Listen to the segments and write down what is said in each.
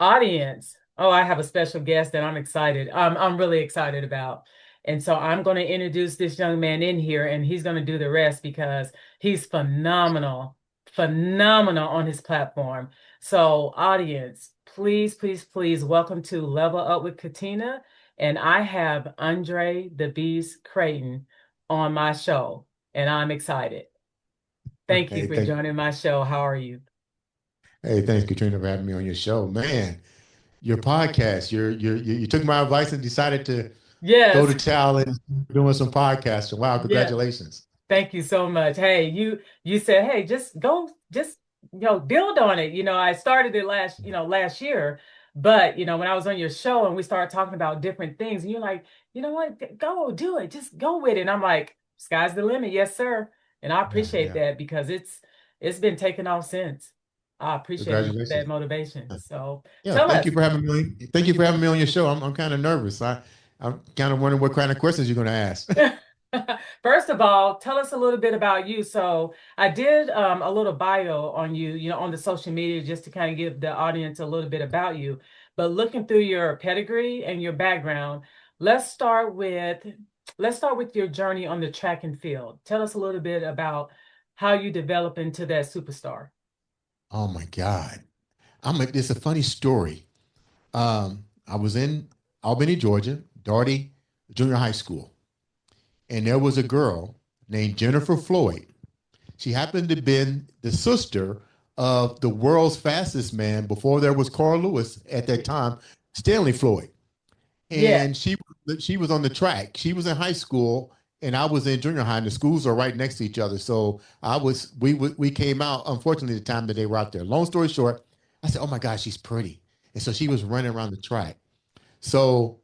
Audience. Oh, I have a special guest that I'm excited. I'm really excited about. And so I'm going to introduce this young man in here and he's going to do the rest because he's phenomenal, phenomenal on his platform. So, audience, please, please, please welcome to Level Up with Katina. And I have Andre the Beast Crayton on my show, and I'm excited. Thank you Hey, for joining my show. How are you? thanks, Katrina, for having me on your show. Man, your podcast, you took my advice and decided to go Yes, to Tal and doing some podcasting. Wow, yes. congratulations. Thank you so much. Hey, you said, hey, just go, just build on it. I started it last year, but when I was on your show and we started talking about different things, and you're like, you know what, go do it, just go with it. And I'm like, sky's the limit, yes, sir. And I Yeah, appreciate yeah. that because it's been taking off since. I appreciate that Congratulations. motivation. So Yeah, tell thank us. you for having me. Thank you for having me on your show. I'm kind of nervous. I'm kind of wondering what kind of questions you're going to ask. First of all, tell us a little bit about you. So I did a little bio on you, on the social media just to kind of give the audience a little bit about you. But looking through your pedigree and your background, let's start with let's start with your journey on the track and field. Tell us a little bit about how you develop into that superstar. Oh my God. It's a funny story. I was in Albany, Georgia, Dougherty Junior High School, and there was a girl named Jennifer Floyd. She happened to have been the sister of the world's fastest man before there was Carl Lewis at that time, Stanley Floyd. Yeah. And she was on the track. She was in high school and I was in junior high, and the schools are right next to each other. So we came out, unfortunately, the time that they were out there. Long story short, I said, "Oh my gosh, she's pretty." And so she was running around the track. So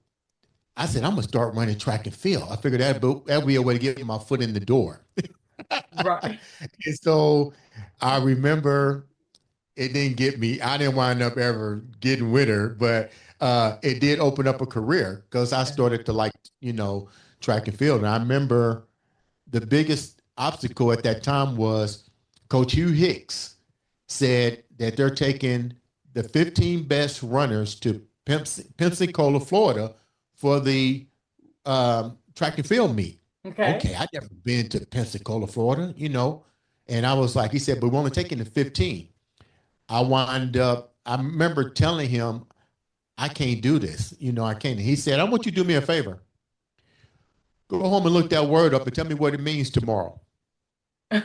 I said, "I'm gonna start running track and field." I figured that'd be a way to get my foot in the door. Right. And so I remember it didn't get me. I didn't wind up ever getting with her, but it did open up a career because I Yeah. started to like, track and field. And I remember the biggest obstacle at that time was Coach Hugh Hicks said that they're taking the 15 best runners to Pensacola, Florida for the track and field meet. Okay. Okay, I'd never been to Pensacola, Florida. And I was like, he said, but we're only taking the 15. I remember telling him, I can't do this. I can't. He said, I want you to do me a favor. Go home and look that word up and tell me what it means tomorrow. I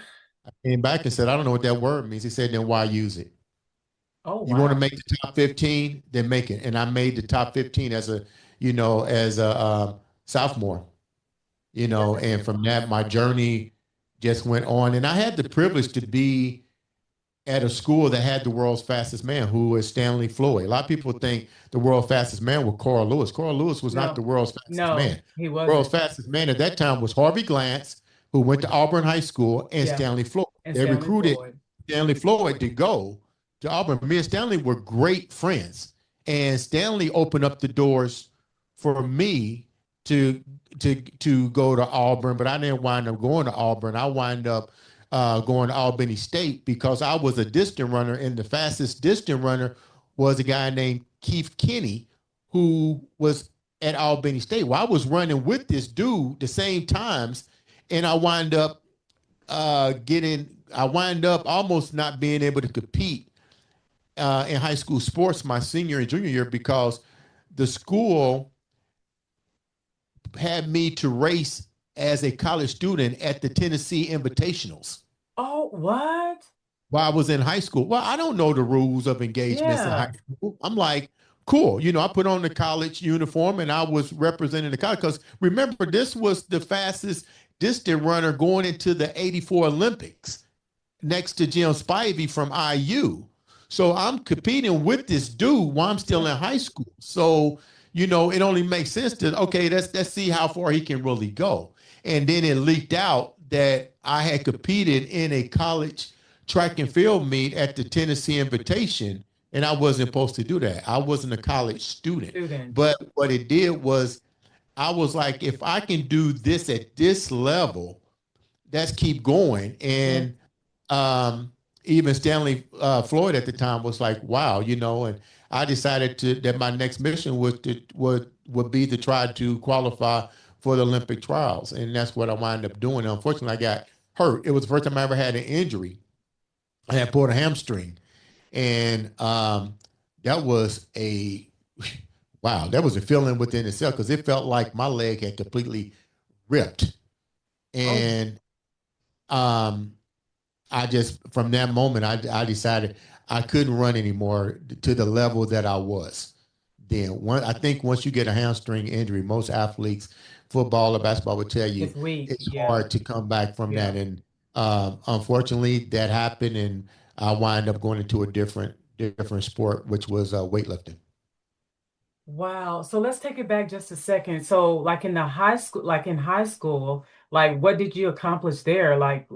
came back and said, I don't know what that word means. He said, then why use it? Oh, You want to wow. make the top 15, then make it. And I made the top 15 as a sophomore, and from that, my journey just went on. And I had the privilege to be at a school that had the world's fastest man, who is Stanley Floyd. A lot of people think the world's fastest man was Carl Lewis. Carl Lewis was not the No, world's fastest no, man. he The world's wasn't. fastest man at that time was Harvey Glantz, who went to Auburn High School, and Yeah. Stanley Floyd. And They Stanley recruited Floyd. Stanley Floyd to go to Auburn. Me and Stanley were great friends, and Stanley opened up the doors for me to to go to Auburn, but I didn't wind up going to Auburn. I wind up going to Albany State because I was a distant runner, and the fastest distant runner was a guy named Keith Kenny, who was at Albany State. Well, I was running with this dude the same times, and I wind up almost not being able to compete in high school sports my senior and junior year because the school had me to race as a college student at the Tennessee Invitationals Oh, what? while I was in high school. Well, I don't know the rules of engagements in high Yeah. school. I'm like, cool. I put on the college uniform and I was representing the college because remember, this was the fastest distant runner going into the 84 Olympics next to Jim Spivey from IU. So I'm competing with this dude while I'm still in high school. So, it only makes sense to, okay, let's see how far he can really go. And then it leaked out that I had competed in a college track and field meet at the Tennessee Invitation, and I wasn't supposed to do that. I wasn't a college student. Student. But what it did was I was like, if I can do this at this level, let's keep going. Yeah. And even Stanley Floyd at the time was like, wow, and I decided that my next mission would be to try to qualify for the Olympic trials, and that's what I wound up doing. Unfortunately, I got hurt. It was the first time I ever had an injury. I had pulled a hamstring, and that was a wow. That was a feeling within itself because it felt like my leg had completely ripped, Oh, and um, I just from that moment I decided I couldn't run anymore to the level that I was. Then I think once you get a hamstring injury, most athletes, football or basketball, would tell you it's weak. it's Yeah. hard to come back from that. Yeah. And unfortunately, that happened, and I wind up going into a different sport, which was weightlifting. Wow. So let's take it back just a second. So like in the high school, like in high school, like what did you accomplish there? Like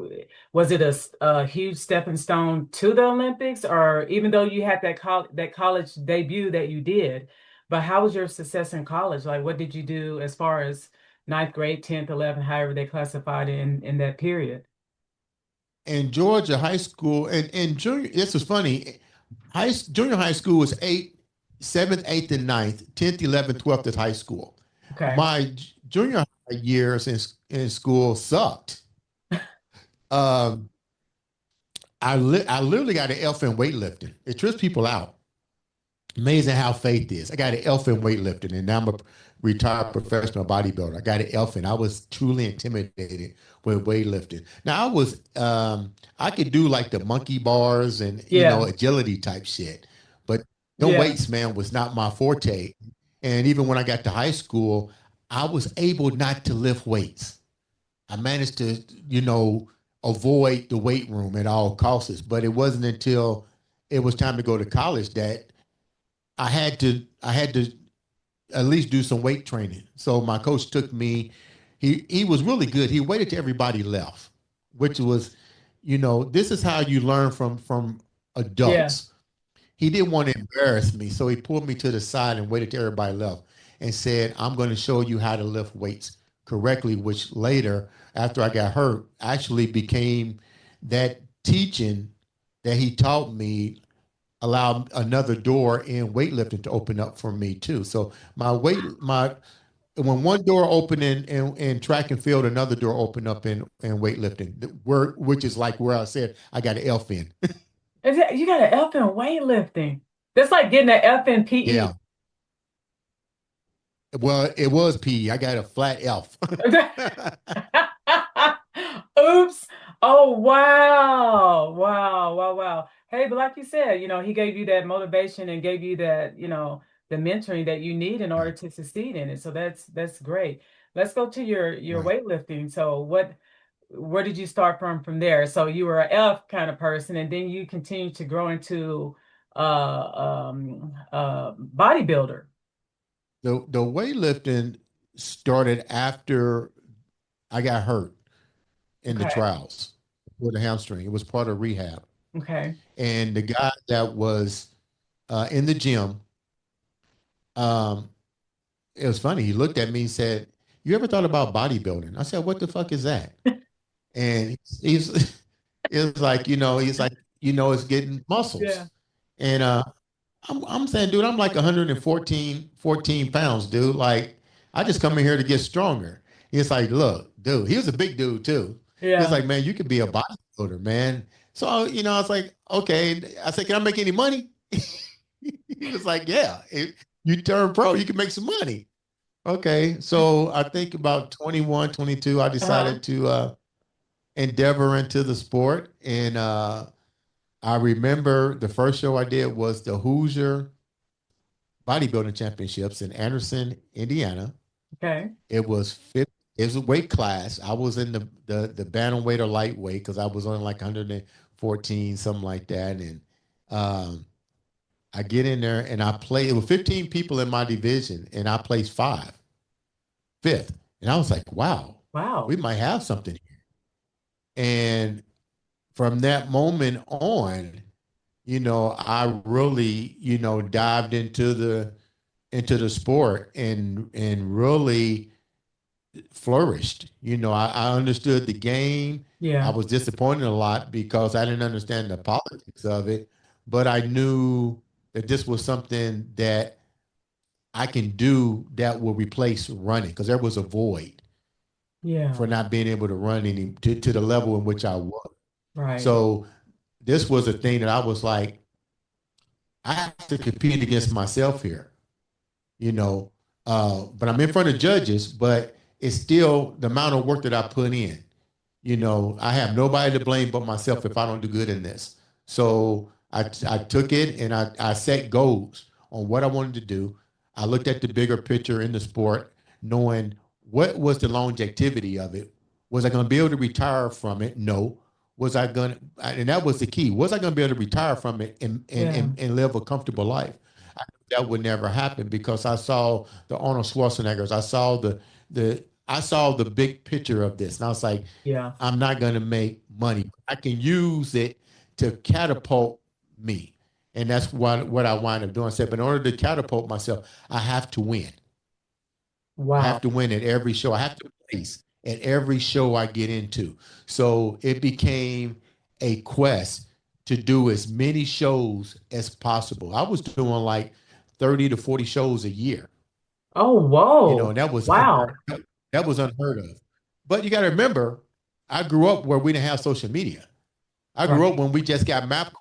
was it a huge stepping stone to the Olympics or even though you had that college debut that you did, but how was your success in college? Like what did you do as far as ninth grade, 10th, 11th, however they classified in that period? In Georgia high school and junior, this was funny. Junior high school was seventh, eighth, and ninth, 10th, 11th, 12th is high school. Okay. My junior high years in school sucked. Um, I literally got an F in weightlifting. It trips people out. Amazing how faith is. I got an F in weightlifting, and now I'm a retired professional bodybuilder. I got an F in. I was truly intimidated with weightlifting. Now I could do like the monkey bars and Yeah. agility type shit, but the Yeah. weights, man, was not my forte. And even when I got to high school, I was able not to lift weights. I managed to, avoid the weight room at all costs. But it wasn't until it was time to go to college that I had to at least do some weight training. So my coach took me. He was really good. He waited till everybody left, which was, this is how you learn from Yeah. adults. He didn't want to embarrass me, so he pulled me to the side and waited till everybody left and said, "I'm going to show you how to lift weights correctly." Which later, after I got hurt, actually became that teaching that he taught me allowed another door in weightlifting to open up for me too. So my when one door opened in track and field, another door opened up in weightlifting, which is like where I said I got an F in. You got an F in weightlifting. That's like getting an F in PE. Yeah. Well, it was PE. I got a flat F. Oops. Oh, wow. Wow. Wow. Wow. Hey, but like you said, he gave you that motivation and gave you that, the mentoring that you need in order to succeed in it. So that's great. Let's go to your Right. weightlifting. So where did you start from there? So you were an F kind of person, and then you continued to grow into bodybuilder. The weightlifting started after I got hurt in the Okay. trials with a hamstring. It was part of rehab. Okay. And the guy that was in the gym, um, it was funny. He looked at me and said, "You ever thought about bodybuilding?" I said, "What the fuck is that?" And he's it's like, he's like, it's getting Yeah. muscles. And I'm saying, dude, I'm like 14 pounds, dude. Like, I just come in here to get stronger. He's like, look, dude, he was a big dude too. He's Yeah. like, man, you could be a bodybuilder, man. So, I was like, okay. I said, can I make any money? He was like, yeah, if you turn pro, you can make some money. Okay. So I think about 21, 22, I Uh-huh. decided to endeavor into the sport. And I remember the first show I did was the Hoosier Bodybuilding Championships in Anderson, Indiana. Okay. It was fit. It was a weight class. I was in the bantamweight or lightweight because I was on like 114, something like that. And um, I get in there and I play. It was 15 people in my division, and I placed fifth. And I was like, wow, we Wow. might have something. And from that moment on, I really, dived into the sport and really flourished. I understood the game. I Yeah. was disappointed a lot because I didn't understand the politics of it, but I knew. that this was something that I can do that will replace running because there was a void Yeah. for not being able to run to the level in which I was. Right. So this was a thing that I was like, I have to compete against myself here, you know. But I'm in front of judges, but it's still the amount of work that I put in. You know, I have nobody to blame but myself if I don't do good in this. So I took it and I set goals on what I wanted to do. I looked at the bigger picture in the sport, knowing what was the longevity of it. Was I going to be able to retire from it? No. Was I going to, and that was the key. Was I going to be able to retire from it Yeah. and live a comfortable life? That would never happen because I saw the Arnold Schwarzeneggers. I saw the big picture of this. And I was like, Yeah. I'm not going to make money. I can use it to catapult me. And that's what I wind up doing. I said, but in order to catapult myself, I have to win. I have Wow. to win at every show. I have to place at every show I get into. So it became a quest to do as many shows as possible. I was doing like 30 to 40 shows a year, Oh, and whoa. Wow. that was unheard of. But you got to remember, I grew up where we didn't have social media. I grew up Right. when we just got map.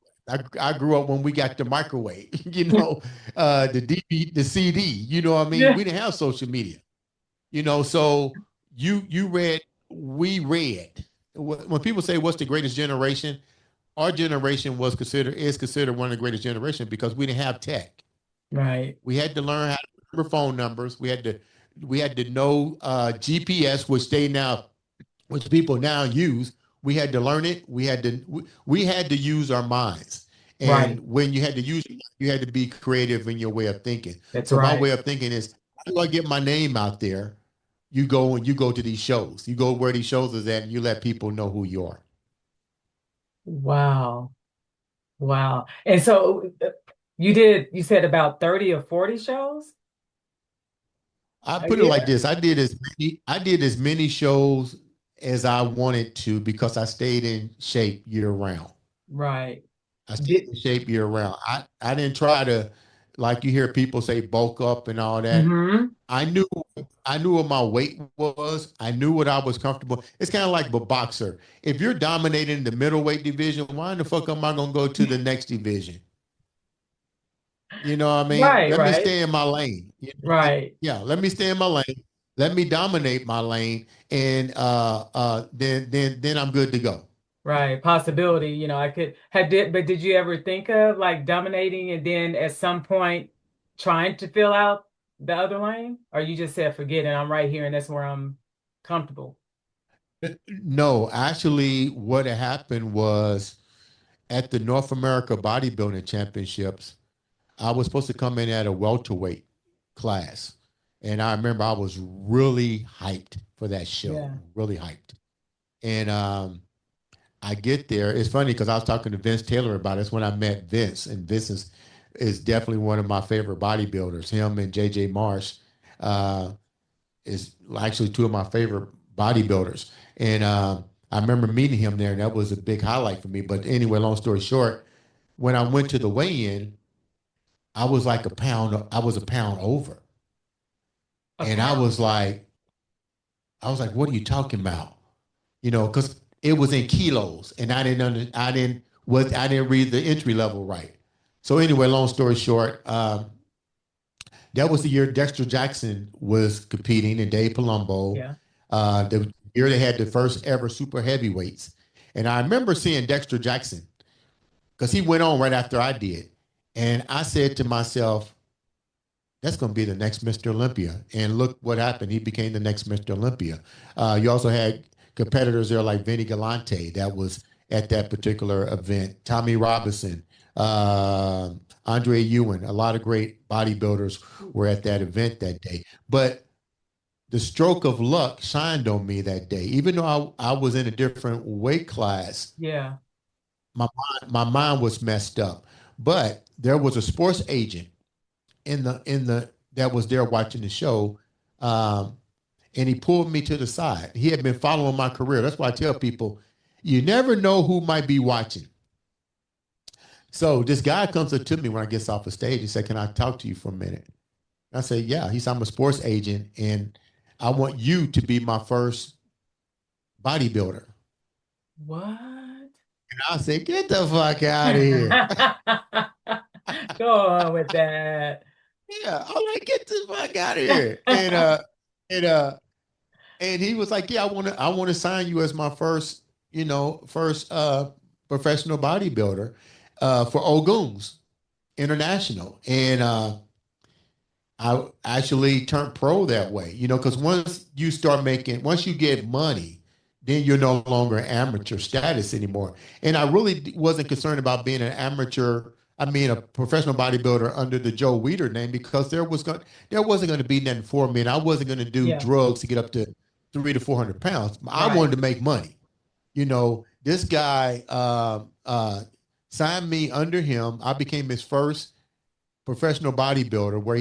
I grew up when we got the microwave, the DVD, the CD. You know what I mean? Yeah. We didn't have social media. So you read, we read. When people say what's the greatest generation, our generation is considered one of the greatest generations because we didn't have tech. Right. We had to learn how to remember phone numbers. We had to know GPS, which people now use. We had to learn it. We had to use our minds. And Right. when you had to use it, you had to be creative in your way of thinking. That's So my right. way of thinking is, how do I get my name out there? You go to these shows. You go where these shows is at, and you let people know who you are. Wow. Wow. And so you said about 30 or 40 shows I a put it like year? this: I did as many shows as I wanted to because I stayed in shape year round. Right. I stayed Did in shape year round. I didn't try to, like you hear people say, bulk up and all that. hmm I knew I knew what my weight was. I knew what I was comfortable. It's kind of like a boxer. If you're dominating the middleweight division, why in the fuck am I gonna go to the next division? You know what I mean? Right, Let me right, stay in my lane. right, Yeah, let me stay in my lane. Let me dominate my lane, and then I'm good to go. right. Possibility, I could but did you ever think of like dominating and then at some point trying to fill out the other lane? Or you just said, forget it, I'm right here and that's where I'm comfortable. No, actually, what had happened was at the North America Bodybuilding Championships, I was supposed to come in at a welterweight class. And I remember I was really hyped for that show, Yeah. really hyped. And I get there. It's funny because I was talking to Vince Taylor about it. It's when I met Vince, and Vince is definitely one of my favorite bodybuilders. Him and JJ Marsh uh, is actually two of my favorite bodybuilders. And I remember meeting him there, and that was a big highlight for me. But anyway, long story short, when I went to the weigh-in, I was a pound over. A And pound. I was like, what are you talking about? Because it was in kilos, and I didn't read the entry level right. So anyway, long story short, that was the year Dexter Jackson was competing and Dave Palumbo. Yeah. The year they had the first ever super heavyweights, and I remember seeing Dexter Jackson because he went on right after I did, and I said to myself, that's going to be the next Mr. Olympia. And look what happened. He became the next Mr. Olympia. You also had competitors there like Vinny Galante that was at that particular event, Tommy Robinson, uh, Andre Ewan. A lot of great bodybuilders were at that event that day. But the stroke of luck shined on me that day. Even though I was in a different weight class, Yeah. my mind was messed up. But there was a sports agent in the that was there watching the show, um, and he pulled me to the side. He had been following my career. That's why I tell people, you never know who might be watching. So this guy comes up to me when I gets off the stage and said, "Can I talk to you for a minute?" I said, "Yeah." He said, "I'm a sports agent and I want you to be my first bodybuilder." What? And I said, "Get the fuck out of here." Go on with that. Yeah, I'm like, "Get the fuck out of here." And and he was like, "Yeah, I want to sign you as my first, first professional bodybuilder for Ogun's International." And I actually turned pro that way, because once you get money, then you're no longer amateur status anymore. And I really wasn't concerned about being an amateur, I mean, a professional bodybuilder under the Joe Weider name because there wasn't going to be nothing for me, and I wasn't going to do Yeah, drugs to get up to 300 to 400 pounds. I right. wanted to make money. This guy signed me under him. I became his first professional bodybuilder where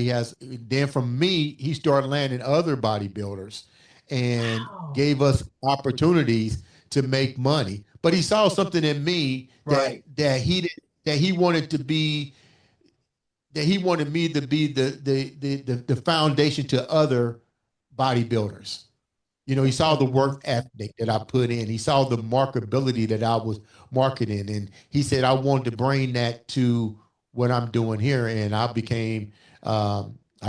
then from me he started landing other bodybuilders and Wow. gave us opportunities to make money, but he saw something in me Right. that he wanted to be that he wanted me to be the foundation to other bodybuilders. He saw the Mhm. work ethic that I put in. He saw the marketability that I was marketing. And he said, I wanted to bring that to what I'm doing here. And I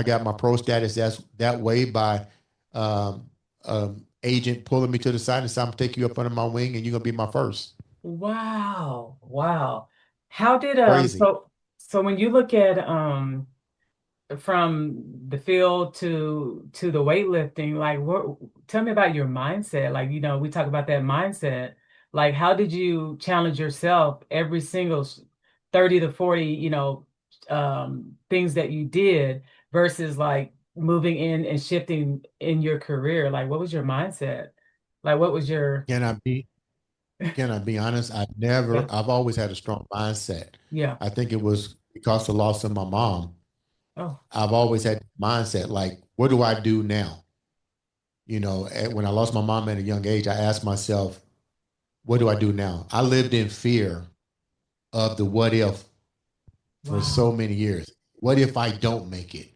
got my pro status that way by um, agent pulling me to the side and said, I'm going to take you up under my wing and you're going to be my first. Wow. Wow. How did Crazy. so when you look at from the field to the weightlifting, like what tell me about your mindset. Like, we talk about that mindset. Like, how did you challenge yourself every single 30 to 40, things that you did versus like moving in and shifting in your career? Like, what was your mindset? Like, what was your Can I be can I be honest? yeah, I've always had a strong mindset. yeah. I think it was because of the loss of my mom. Oh, I've always had mindset like, what do I do now? When I lost my mom at a young age, I asked myself, what do I do now? I lived in fear of the what if for so wow. many years. What if I don't make it?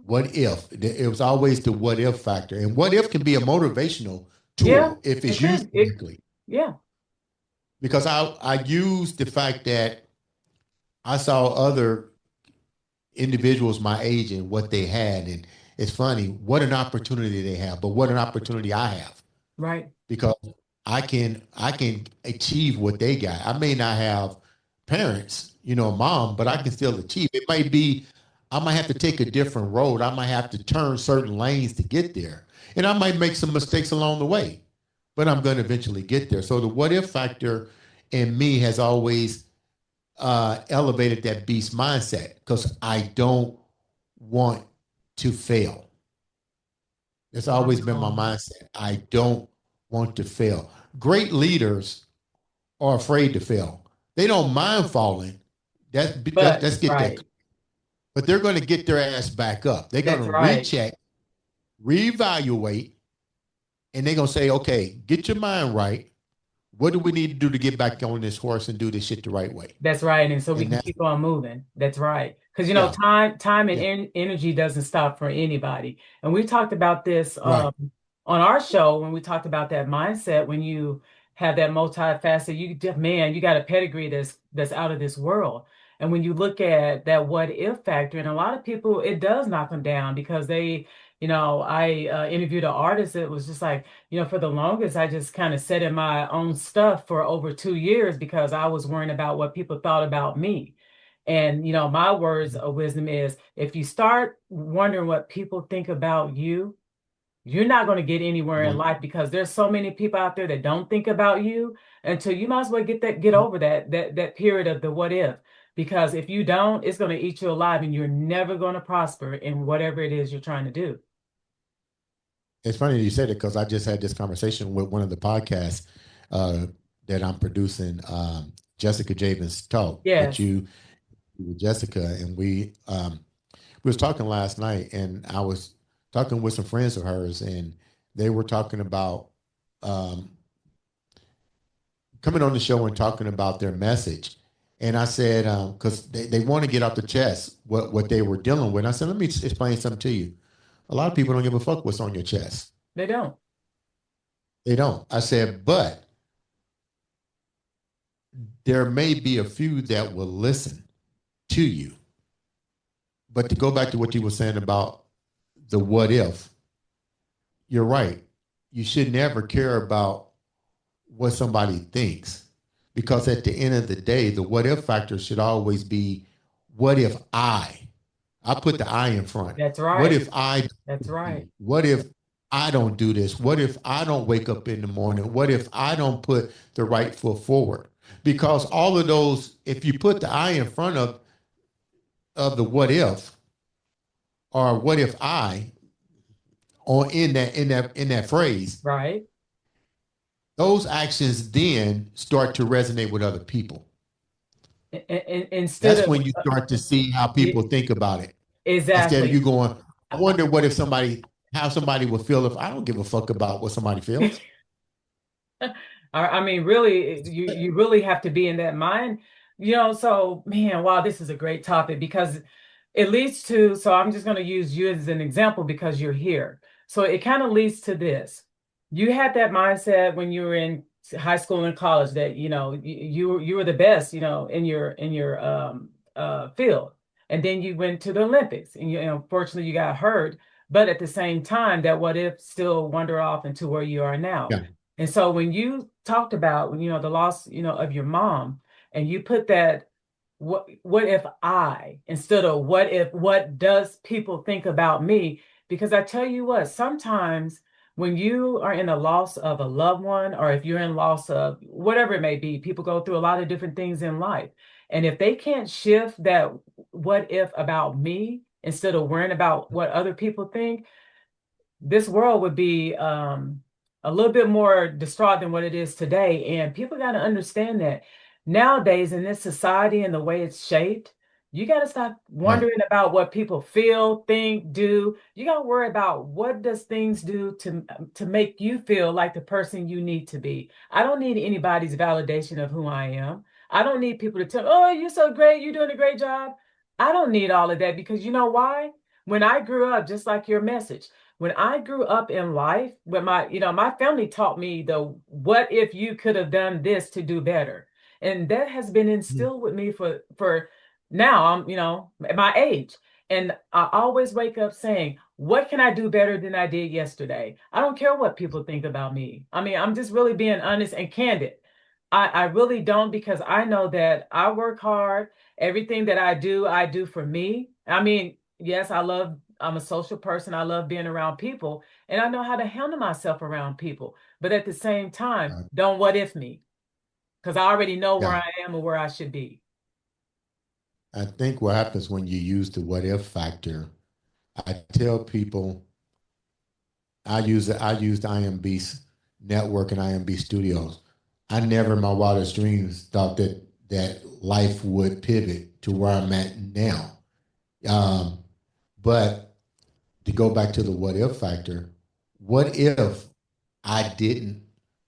What if? It was always the what if factor. And what if can be a motivational Yeah, tool if it it's used can. correctly. Yeah, Because I used the fact that I saw other individuals my age and what they had. And it's funny, what an opportunity they have, but what an opportunity I have right. because I can achieve what they got. I may not have parents, mom, but I Yeah. can still achieve. It might be I might have to take a different road. I might have to turn certain lanes to get there. And I might make some mistakes along the way, but I'm going to eventually get there. So the what if factor in me has always elevated that beast mindset because I don't want to fail. It's always been my Wow. mindset. I don't want to fail. Great leaders are afraid to fail. They don't mind falling. But Let's get that. right. But they're going to get their ass back up. They're going That's to right. recheck, reevaluate, and they're going to say, okay, get your mind right. What do we need to do to get back on this horse and do this shit the right way? That's right. And so we And can that's, keep on moving. That's right. Because yeah, time and yeah, energy doesn't stop for anybody. And we talked about this right. on our show when we talked about that mindset. When you have that multifaceted, man, you got a pedigree that's out of this world. And when you look at that what if factor, and a lot of people, it does knock them down because I interviewed an artist that was just like, for the longest, I just kind of sat in my own stuff for over 2 years because I was worrying about what people thought about me. And, my words of wisdom is if you start wondering what people think about you, you're not going to get anywhere in One, life because there's so many people out there that don't think about you until you might as well get over that period of the what if. Because if you don't, it's going to eat you alive and you're never going to prosper in whatever it is you're trying to do. it's funny that you said it because I just had this conversation with one of the podcasts uh, that I'm producing, Jessica Javen's Talk that Yes. you with Jessica, and we was talking last night, and I was talking with some friends of hers, and they were talking about um, coming on the show and talking about their message, And I said, because they want to get off the chest what they were dealing with. I said, let me explain something to you. A lot of people don't give a fuck what's on your chest. They don't. They don't. I said, but there may be a few that will listen to you. But to go back to what you were saying about the what if, you're right. You should never care about what somebody thinks because at the end of the day, the what if factor should always be what if I put the I in front. That's What right. if I That's right. what if I don't do this? What if I don't wake up in the morning? What if I don't put the right foot forward? Because all of those, if you put the I in front of the what if or what if I or in that phrase, Right. those actions then start to resonate with other people. Instead That's of when you start to see how people think about it. Instead of you exactly. going, I wonder what if how somebody would feel if I don't give a fuck about what somebody feels. I mean, really, you really have to be in that mind, So, man, wow, this is a great topic because it leads to. So, I'm just going to use you as an example because you're here. So, it kind of leads to this. You had that mindset when you were in high school and college that you were the best, in your field, and then you went to the Olympics, and unfortunately you got hurt. But at the same time, that what if still wander off into where you are now. Yeah. And so when you talked about, the loss, of your mom, and you put that, what if I, instead of what does people think about me? Because I tell you what, sometimes when you are in a loss of a loved one, or if you're in loss of whatever it may be, people go through a lot of different things in life. And if they can't shift that what if about me instead of worrying about what other people think, this world would be a little bit more distraught than what it is today. And people got to understand that nowadays in this society and the way it's shaped, you got to stop Right. wondering about what people feel, think, do. You got to worry about what does things do to make you feel like the person you need to be. I don't need anybody's validation of who I am. I don't need people to tell, oh, you're so great, you're doing a great job. I don't need all of that because you know why? When I grew up, just like your message, when I grew up in life, when my family taught me the what if you could have done this to do better. And that has been Mhm. instilled with me for now, I'm at my age. And I always wake up saying, what can I do better than I did yesterday? I don't care what people think about me. I mean, I'm just really being honest and candid. I really don't because I know that I work hard. Everything that I do for me. I mean, yes, I'm a social person. I love being around people and I know how to handle myself around people. But at the same time, Right. don't what if me because I already know where Yeah. I am and where I should be. I think what happens when you use the what if factor, I tell people I used IM Beast Network and IM Beast Studios. I never in my wildest dreams thought that life would pivot to where I'm at now. Um, but to go back to the what if factor, what if I didn't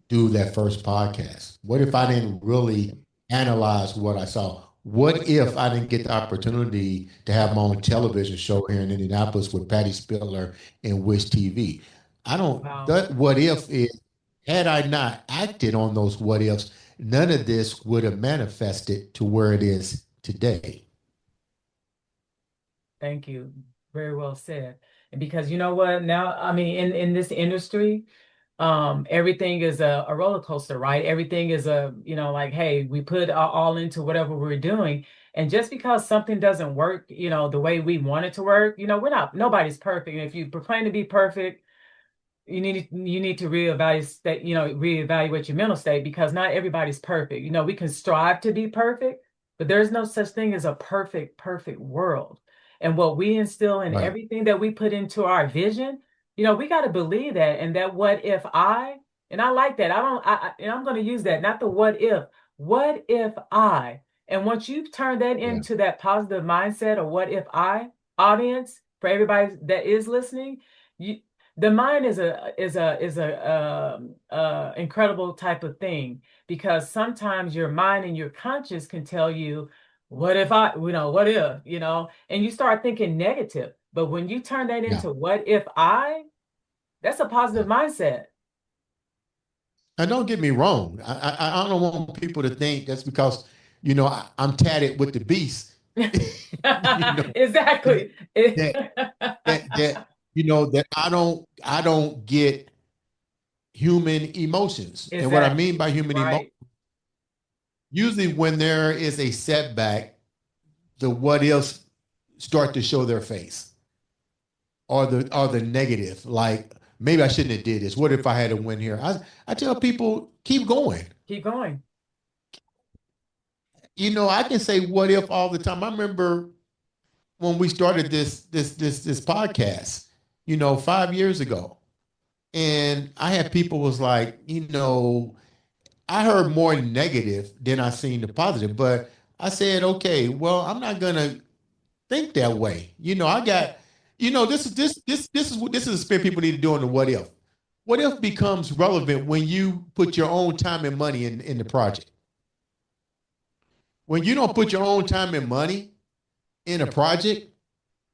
do that first podcast? What if I didn't really analyze what I saw? What if I didn't get the opportunity to have my own television show here in Indianapolis with Patty Spiller and Wish TV? I don't, Wow. that what if is, had I not acted on those what ifs, none of this would have manifested to where it is today. Thank you. Very well said. And because you know what, now, I mean, in this industry, everything is a roller coaster, right? Everything is like, hey, we put all into whatever we're doing. And just because something doesn't work, the way we want it to work, nobody's perfect. And if you proclaim to be perfect, you need to reevaluate your mental state because not everybody's perfect. We can strive to be perfect, but there's no such thing as a perfect world. And what we instill in Right. everything that we put into our vision, we got to believe that. And that and I like that. And I'm going to use that, not the what if I, and once you turn that Yeah. into that positive mindset or what if I audience for everybody that is listening, The mind incredible type of thing because sometimes your mind and your conscious can tell you, what if I, what if, and you start thinking negative. But when you turn that Yeah. into what if I, that's a Yeah. positive mindset. And don't get me wrong. I don't want people to think that's because, I'm tatted with the beast. you know, Exactly. that that that I don't get human emotions. And what I mean Exactly. by human emotion, Right. usually when there is a setback, the what ifs start to show their face, or the negative. Like, maybe I shouldn't have did this. What if I had a win here? I tell people, keep going. Keep going. I can say what if all the time. I remember when we started this podcast, 5 years ago. And I had people was like, I heard more negative than I seen the positive. But I said, okay, well, I'm not gonna think that way. I got, this is a spin people need to do on the what if. What if becomes relevant when you put your own time and money in the project. When you don't put your own time and money in a project,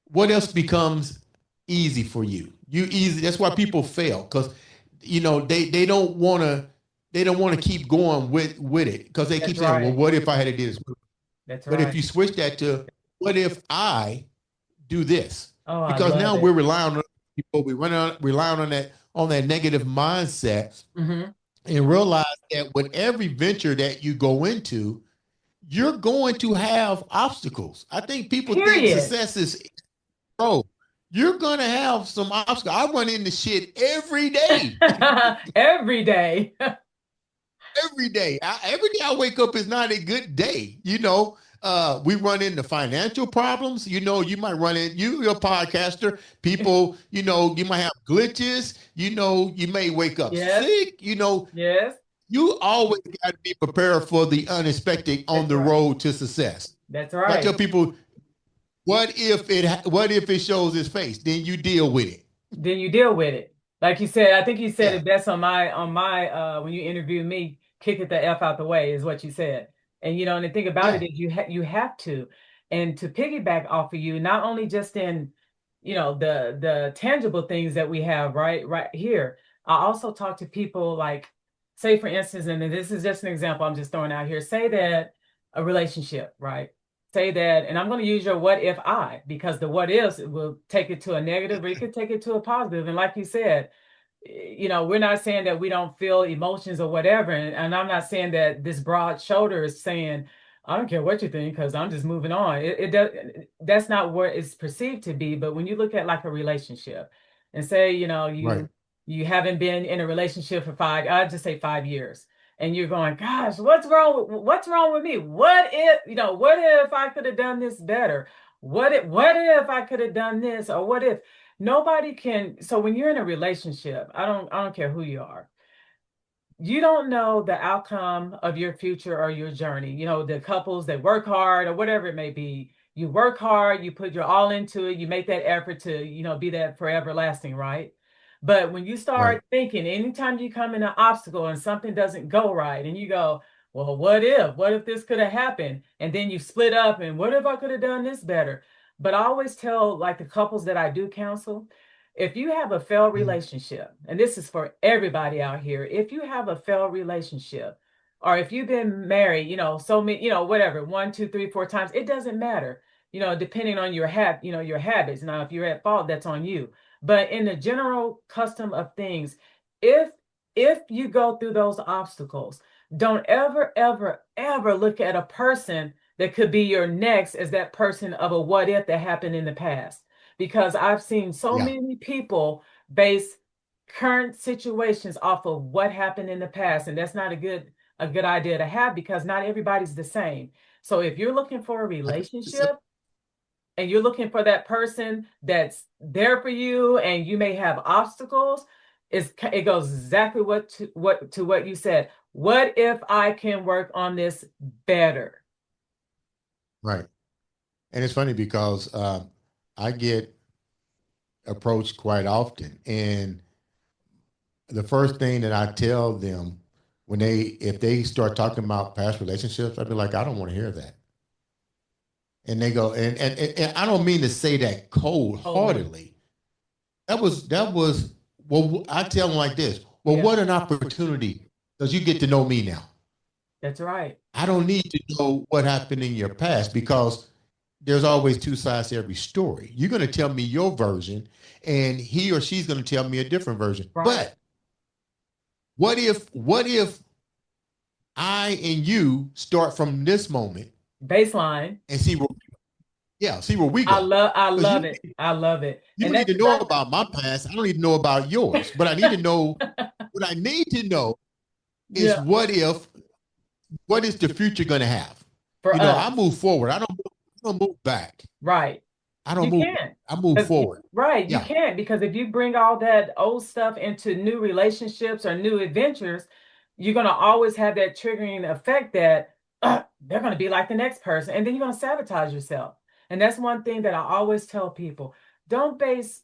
what else becomes easy for you? You easy. That's why people fail, because they don't want to keep going with it, because they keep That's saying, well, right. what if I had to do this? That's But if right. you switch that to, what if I do this? Oh, I Because love now we're it. relying on people, relying on that negative mindset, Hmm. and realize that with every venture that you go into, you're going to have obstacles. I think people think Period. success is, bro, you're gonna have some obstacles. I run into shit every day. Every day. Every day. Every day I wake up is not a good day. We run into financial problems. You might run in, you're a podcaster. People, you might have glitches. You may wake up Yes. sick. Yes. You always got to be prepared for the unexpected on That's the right. road to success. That's So I tell right. people, what if it shows its face? Then you deal with it. Then you deal with it. Like you said, I think you said Yeah, it best on my when you interviewed me, kick it the F out the way is what you said. And and the thing about it yeah, is you have to. And to piggyback off of you, not only just in, the tangible things that we have right here. I also talk to people like, say for instance, and this is just an example I'm just throwing out here, say that a relationship, right? Say that, and I'm going to use your what if I, because the what ifs will take it to a negative, or you could take it to a positive. And like you said, we're not saying that we don't feel emotions or whatever. And I'm not saying that this broad shoulder is saying, I don't care what you think, because I'm just moving on. It does, that's not what it's perceived to be. But when you look at like a relationship and say, right. you haven't been in a relationship for I'd just say 5 years, and you're going, gosh, what's wrong with me? What if I could have done this better? What if I could have done this? Or what if nobody can? So when you're in a relationship, I don't care who you are, you don't know the outcome of your future or your journey. The couples that work hard or whatever it may be, you work hard, you put your all into it, you make that effort to, be that forever lasting, right? But when you Right. start thinking, anytime you come in an obstacle and something doesn't go right, and you go, well, what if? What if this could have happened? And then you split up, and what if I could have done this better? But I always tell, like, the couples that I do counsel, if you have a failed Mhm. relationship, and this is for everybody out here, if you have a failed relationship, or if you've been married, so many, whatever, one, two, three, four times, it doesn't matter, depending on your habits. Now, if you're at fault, that's on you. But in the general custom of things, if if you go through those obstacles, don't ever, ever, ever look at a person that could be your next as that person of a what if that happened in the past, because I've seen so Yeah. many people base current situations off of what happened in the past, and that's not a good idea to have because not everybody's the same. So if you're looking for a relationship and you're looking for that person that's there for you and you may have obstacles, it goes exactly what you said. What if I can work on this better? Right. And it's funny because I get approached quite often. And the first thing that I tell them if they start talking about past relationships, I'd be like, I don't want to hear that. And they go, and I don't mean to say that cold Totally. heartedly. That was well, I tell them like this. Well, Yeah, what an opportunity because you get to know me now. that's right. I don't need to know what happened in your past because there's always two sides to every story. You're going to tell me your version, and he or she's going to tell me a different version. Right. But what if I and you start from this moment Baseline. and see where we go? I Because love it. I love it. you And don't need that's to know exactly about my past. I don't need to know about yours. But I need to know what I need to know is yeah, what is the future going to have? for I us. move forward. I don't move back. Right. I don't You move. can't. I move 'Cause forward. right, you Yeah. can't because if you bring all that old stuff into new relationships or new adventures, you're going to always have that triggering effect that they're going to be like the next person and then you're going to sabotage yourself. And that's one thing that I always tell people. Don't base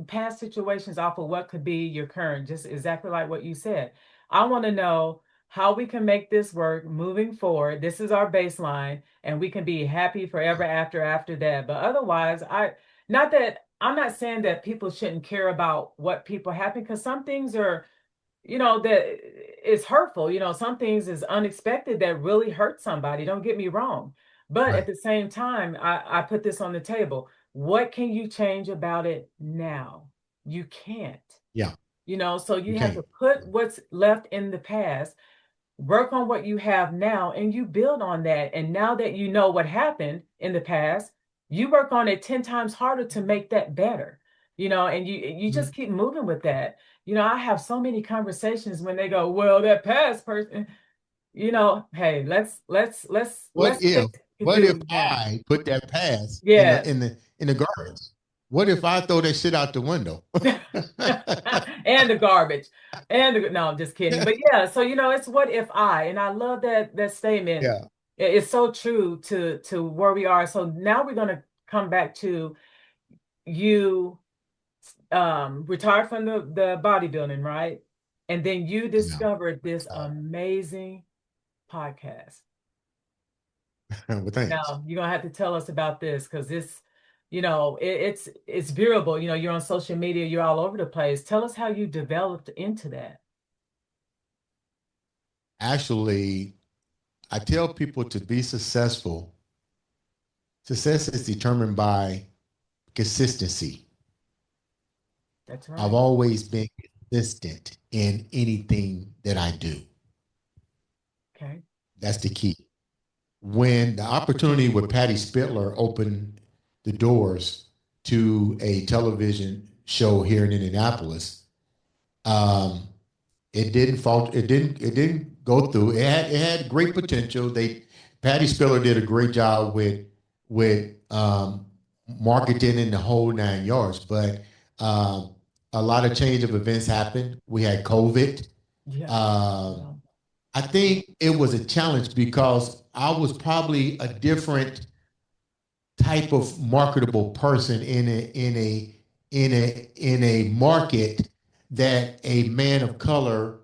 past situations off of what could be your current, just exactly like what you said. I want to know how we can make this work moving forward. This is our baseline and we can be happy forever after that. But otherwise, not that I'm not saying that people shouldn't care about what people happen because some things are, that is hurtful. Some things is unexpected that really hurt somebody. Don't get me wrong. But at Right. the same time, I put this on the table. What can you change about it now? You can't. Yeah. So You you have to can't. put what's left in the past, work on what you have now, and you build on that. And now that you know what happened in the past, you work on it 10 times harder to make that better. And you just keep moving with that. I have so many conversations when they go, well, that past person, hey, What let's if fix it, what if do now. I put that pass Yes. in the garbage? What if I throw that shit out the window? And the garbage no, I'm just kidding, but yeah, so it's what if and I love that statement. Yeah. It's so true to where we are. So now we're going to come back to you retired from the bodybuilding, right? And then you Yeah. discovered this amazing podcast. Well, thanks. Now you're gonna have to tell us about this because this, it's viewable. You're on social media, you're all over the place. Tell us how you developed into that. Actually, I tell people to be successful. Success is determined by consistency. That's I've right. always been consistent in anything that I do. Okay. That's the key. When the opportunity with Patty Spitler opened the doors to a television show here in Indianapolis, um, it didn't fall. It didn't go through. It had great potential. Patty Spiller did a great job with marketing and the whole 9 yards. But um, a lot of change of events happened. We had COVID. Yeah. Um, Yeah. I think it was a challenge because I was probably a different type of marketable person in a market that a man of color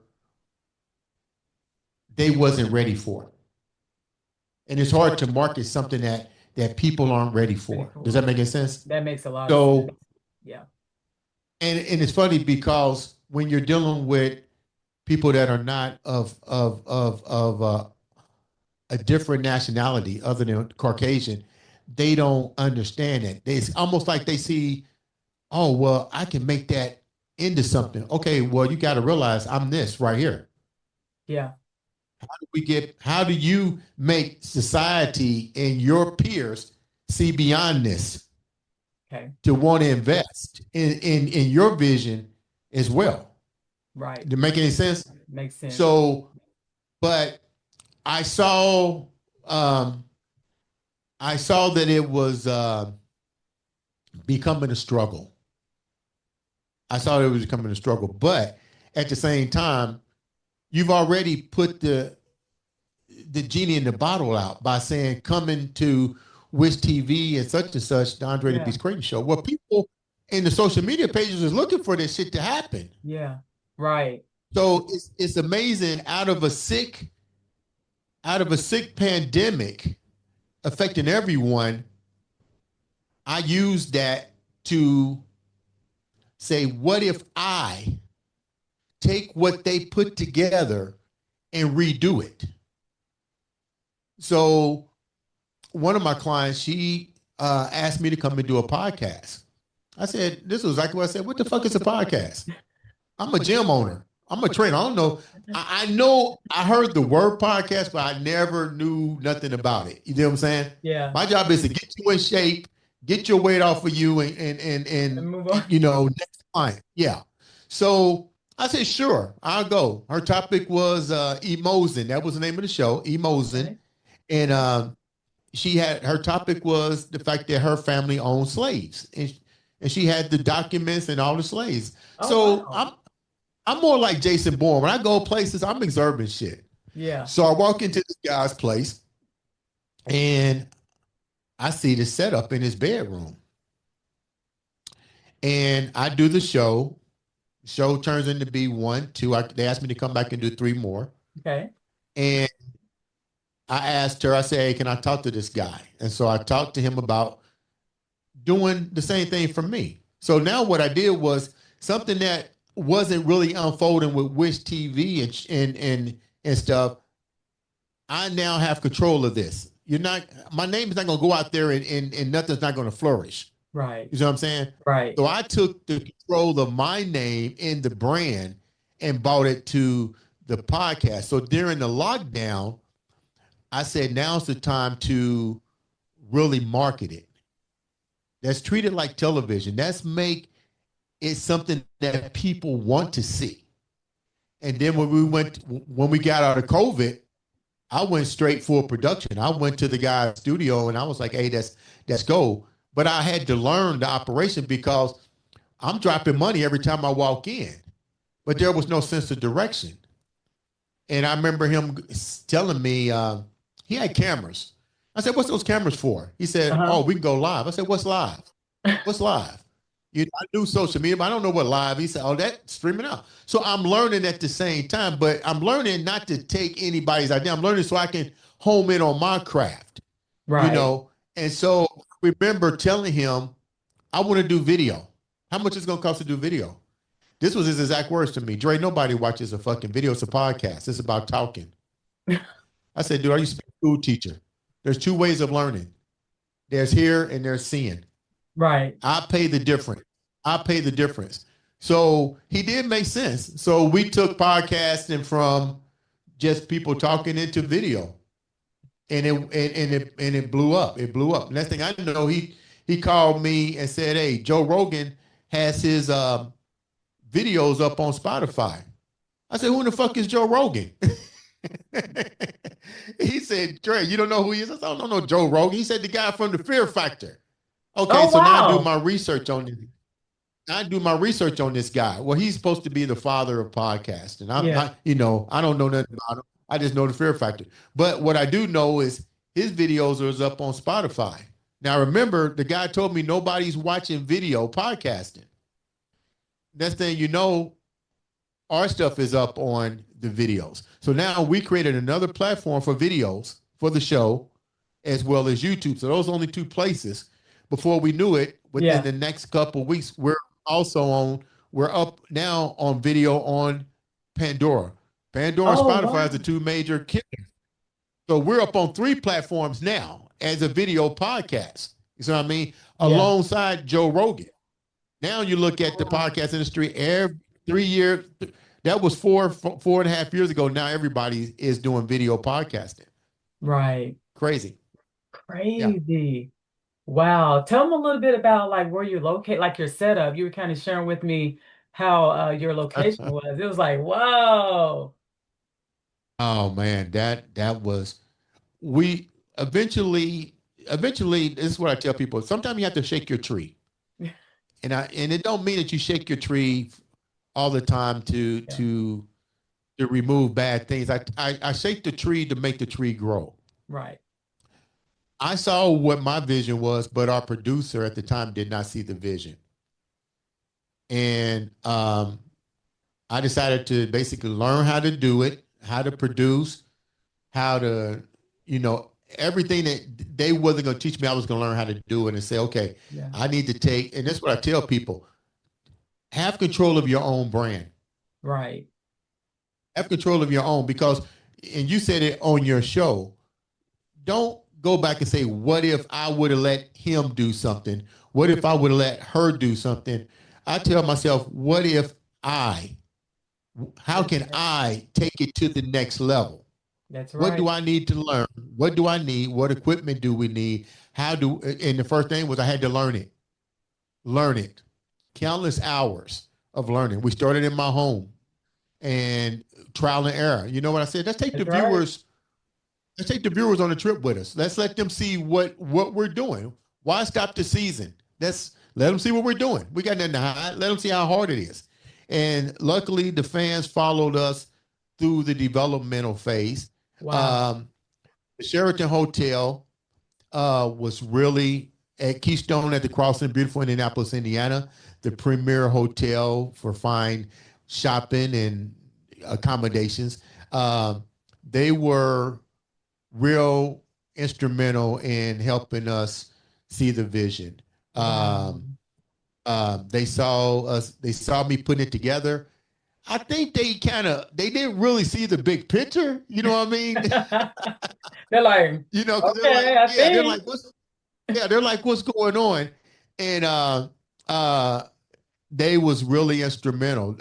they wasn't ready for. And it's hard to market something that people aren't ready Ready for. Does for that it. make any sense? That makes a lot of sense. So, Yeah. and it's funny because when you're dealing with people that are not of a different nationality other than Caucasian, they don't understand it. It's almost like they see, oh, well, I can make that into something. Okay, well, you got to realize I'm this right here. Yeah. How do you make society and your peers see beyond this Okay. to want to invest in your vision as well? Right. Does it make any sense? Makes sense. So, but I saw um, I saw that it was becoming a struggle. I saw it was becoming a struggle, but at the same time, you've already put the genie in the bottle out by saying coming to Wish TV and such, the Andre the Yeah. Beast Crayton show. Well, And the social media pages is looking for this shit to happen. Yeah. Right. So it's amazing out of a sick pandemic affecting everyone, I use that to say, what if I take what they put together and redo it? So one of my clients, she asked me to come and do a podcast. I said, this was exactly what I said. What the fuck is a podcast? I'm a gym owner. I'm a trainer. I don't know. I know I heard the word podcast, but I never knew nothing about it. You know what I'm saying? Yeah. My job is to get you in shape, get your weight off of you, And move on. you know, next client. Yeah. So I said, sure, I'll go. Her topic was Emosin. That was the name of the show, Emosin. Okay. And she had her topic was the fact that her family owned slaves. And she had the documents and all the slaves. Oh, So wow. I'm more like Jason Bourne. When I go places, I'm observing shit. Yeah. So I walk into this guy's place and I see the setup in his bedroom. And I do the show. Show turns into be one, two. They asked me to come back and do three more. Okay. And I asked her, I said, hey, can I talk to this guy? And so I talked to him about doing the same thing for me. So now what I did was something that wasn't really unfolding with Wish TV and stuff. I now have control of this. My name is not going to go out there and nothing's not going to flourish. Right. You know what I'm saying? Right. So I took the control of my name in the brand and brought it to the podcast. So during the lockdown, I said, now's the time to really market it. Let's treat it like television. Let's make it something that people want to see. And then when we got out of COVID, I went straight for production. I went to the guy's studio and I was like, hey, let's go. But I had to learn the operation because I'm dropping money every time I walk in. But there was no sense of direction. And I remember him telling me he had cameras. I said, what's those cameras for? He said, oh, we can go live. I said, what's live? What's live? I do social media, but I don't know what live. He said, oh, that's streaming out. So I'm learning at the same time, but I'm learning not to take anybody's idea. I'm learning so I can home in on my craft, Right. you know? And so I remember telling him, I want to do video. How much is it going to cost to do video? This was his exact words to me. Dre, nobody watches a fucking video. It's a podcast. It's about talking. I said, dude, I used to be a school teacher. There's two ways of learning. There's hear and there's seeing. Right. I pay the difference. I pay the difference. So he did make sense. So we took podcasting from just people talking into video. And it blew up. It blew up. Next thing I know, he called me and said, hey, Joe Rogan has his videos up on Spotify. I said, who in the fuck is Joe Rogan? He said, Dre, you don't know who he is? I said, I don't know Joe Rogan. He said, the guy from the Fear Factor. Okay, Oh, so now I do wow. my research on this. I do my research on this guy. Well, he's supposed to be the father of podcasting. Yeah. I don't know nothing about him. I just know the Fear Factor. But what I do know is his videos are up on Spotify. Now, remember, the guy told me nobody's watching video podcasting. Next thing you know, our stuff is up on the videos. So now we created another platform for videos for the show as well as YouTube. So those are only two places. Before we knew it, within the next couple of weeks, we're up now on video on Pandora. Pandora and Oh, Spotify wow. are the two major killers. So we're up on three platforms now as a video podcast. You see what I mean? Yeah. Alongside Joe Rogan. Now you look at the podcast industry every 3 years. That was 4.5 years ago. Now everybody is doing video podcasting. Right. Crazy. Yeah. Crazy. Wow. Tell them a little bit about like where you're located, like your setup. You were kind of sharing with me how your location was. It was like, whoa. Oh man, that was we eventually this is what I tell people. Sometimes you have to shake your tree. And it don't mean that you shake your tree all the time to remove bad things. I shake the tree to make the tree grow. Right. I saw what my vision was, but our producer at the time did not see the vision. And I decided to basically learn how to do it, how to produce, how to, you know, everything that they wasn't going to teach me, I was going to learn how to do it and say, okay, Yeah. I need to take, and that's what I tell people, have control of your own brand. Right. Have control of your own because, and you said it on your show, don't go back and say, what if I would have let him do something? What if I would have let her do something? I tell myself, what if I, how That's can right. I take it to the next level? That's What right. do I need to learn? What do I need? What equipment do we need? How do, and the first thing was I had to learn it. Countless hours of learning. We started in my home and trial and error. You know what I said? That's right. Let's take the viewers on a trip with us. Let's let them see what we're doing. Why stop the season? Let's let them see what we're doing. We got nothing to hide. Let them see how hard it is. And luckily, the fans followed us through the developmental phase. Wow. Um, the Sheraton Hotel was really at Keystone at the Crossing, beautiful Indianapolis, Indiana, the premier hotel for fine shopping and accommodations. Um, they were real instrumental in helping us see the vision. Wow. They saw me putting it together. I think they didn't really see the big picture. You know what I mean? They're like, You know, because okay, I think. they're like, what's going on? And uh, they was really instrumental.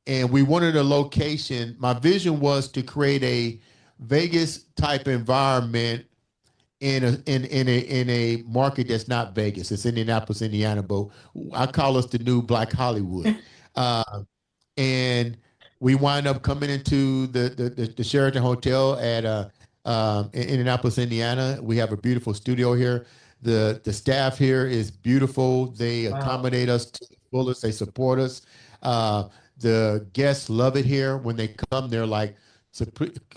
And we wanted a location. My vision was to create a Vegas type environment in a market that's not Vegas. It's Indianapolis, Indiana, but I call us the new Black Hollywood. Uh, and we wind up coming into the Sheraton Hotel at in Indianapolis, Indiana. We have a beautiful studio here. The staff here is beautiful. They Wow. accommodate us to the fullest. They support us. Uh, the guests love it here. When they come, they're like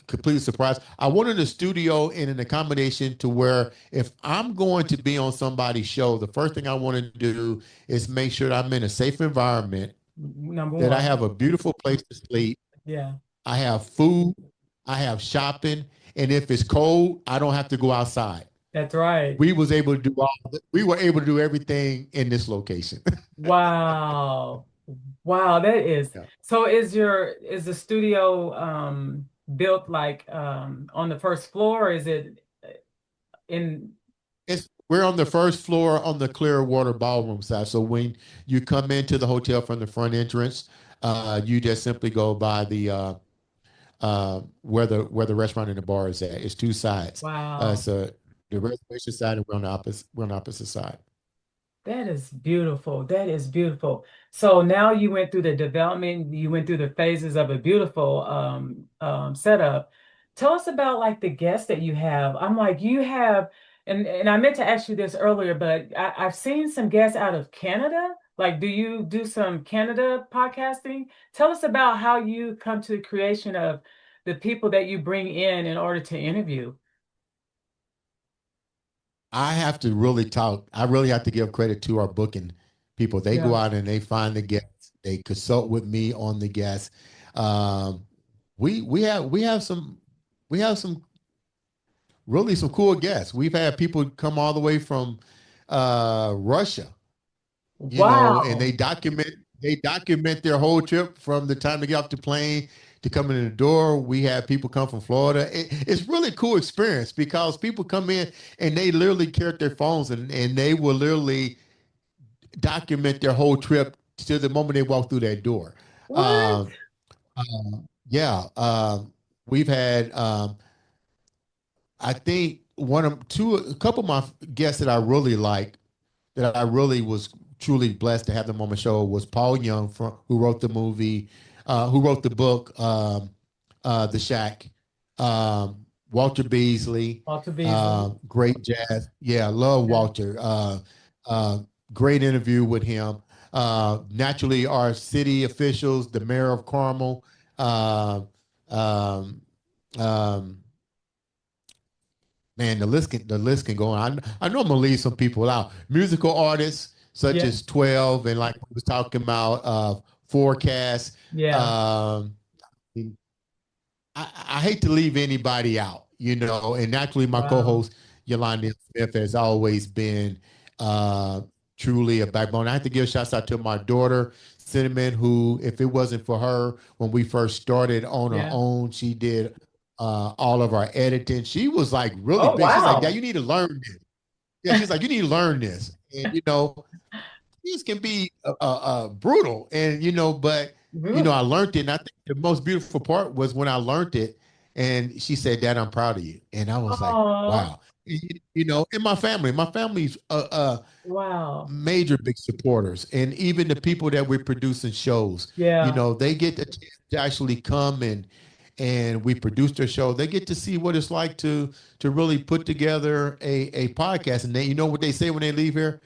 completely surprised. I wanted a studio in an accommodation to where if I'm going to be on somebody's show, the first thing I want to do is make sure that I'm in a safe environment, Number that I one. have a beautiful place to sleep. Yeah. I have food. I have shopping. And if it's cold, I don't have to go outside. That's right. We were able to do everything in this location. Wow. Wow, that is. Yeah. So is the studio built like on the first floor or is it in We're on the first floor on the Clearwater Ballroom side. So when you come into the hotel from the front entrance, you just simply go by the where the restaurant and the bar is at. It's two sides. wow. So the reservation side, and we're on the opposite side. That is beautiful. That is beautiful. So now you went through the development, you went through the phases of a beautiful setup. Tell us about like the guests that you have. I'm like, you have, and I meant to ask you this earlier, but I've seen some guests out of Canada. Like, do you do some Canada podcasting? Tell us about how you come to the creation of the people that you bring in order to interview. I have to really talk. I really have to give credit to our booking people. They go Yeah. out and they find the guests. They consult with me on the guests. Um, we have some really some cool guests. We've had people come all the way from Russia, you know, and Wow. they document their whole trip from the time they get off the plane to coming in the door. We have people come from Florida. It's really cool experience because people come in and they literally carry their phones and they will literally document their whole trip to the moment they walk through that door. What? Um, yeah, we've had I think a couple of my guests that I really like, that I really was truly blessed to have them on my show was Paul Young, who wrote the movie, who wrote the book, The Shack. Walter Beasley, Walter Beasley. great jazz. Yeah, love Yeah. Walter. Uh, great interview with him. Naturally, our city officials, the mayor of Carmel, uh, um, um, man, the list can go on. I know I'm gonna leave some people out. Musical artists, such Yeah. as 12 and like we was talking about forecast. Yeah. Um, I hate to leave anybody out, and naturally my Wow. co-host Yolanda Smith has always been uh, truly a backbone. I have to give shouts out to my daughter, Cinnamon, who, if it wasn't for her when we first started on her Yeah. own, she did all of our editing. She was like really Oh, big. She's like, Dad, wow. you need to learn this. Yeah, she's like, you need to learn this. And, these can be brutal. And, but, Ooh. I learned it. And I think the most beautiful part was when I learned it and she said, Dad, I'm proud of you. And I was like, Oh, wow. And my family's wow. major big supporters. And even the people that we're producing shows, Yeah. they get the chance to actually come and we produce their show. They get to see what it's like to really put together a podcast. And they, what they say when they leave here?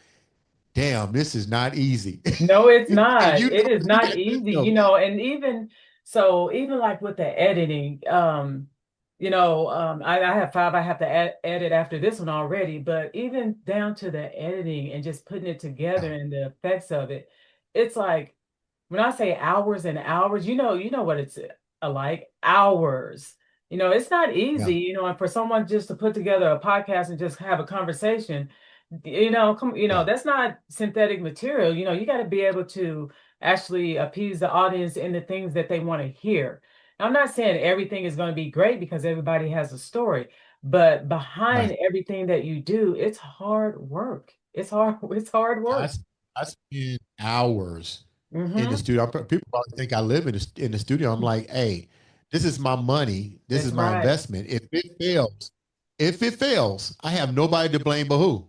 Damn, this is not easy. No, it's And not. you It know, is you not got easy, video. and even so, even like with the editing, I have five I have to edit after this one already, but even down to the editing and just putting it together and the effects of it, it's like when I say hours and hours, you know what it's like hours. It's not Yeah, easy, and for someone just to put together a podcast and just have a conversation, yeah, that's not synthetic material. You got to be able to actually appease the audience in the things that they want to hear. I'm not saying everything is going to be great because everybody has a story, but behind right. everything that you do, it's hard work. It's hard, it's hard I, work. s- I spend hours in the Hmm. studio. People probably think I live in the studio. I'm like, hey, this is my money. This That's is my right. investment. If it fails, I have nobody to blame but who?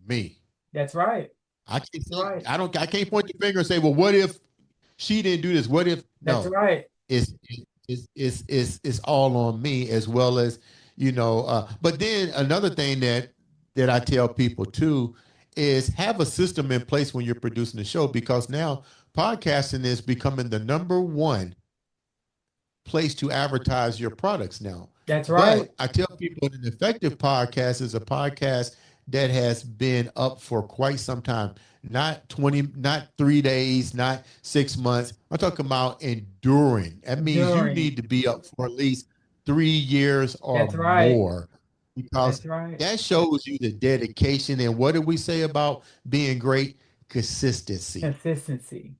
Me. That's right. I can't That's say right. I can't point the finger and say, well, what if she didn't do this? What if That's no? right. It's all on me as well as but then another thing that I tell people too is have a system in place when you're producing the show because now podcasting is becoming the number one place to advertise your products now. That's right. But I tell people an effective podcast is a podcast that has been up for quite some time. Not 20, not 3 days, not 6 months. I'm talking about enduring. That means you During. need to be up for at least 3 years or That's right. more because That's right. that shows you the dedication. And what did we say about being great? Consistency Consistency.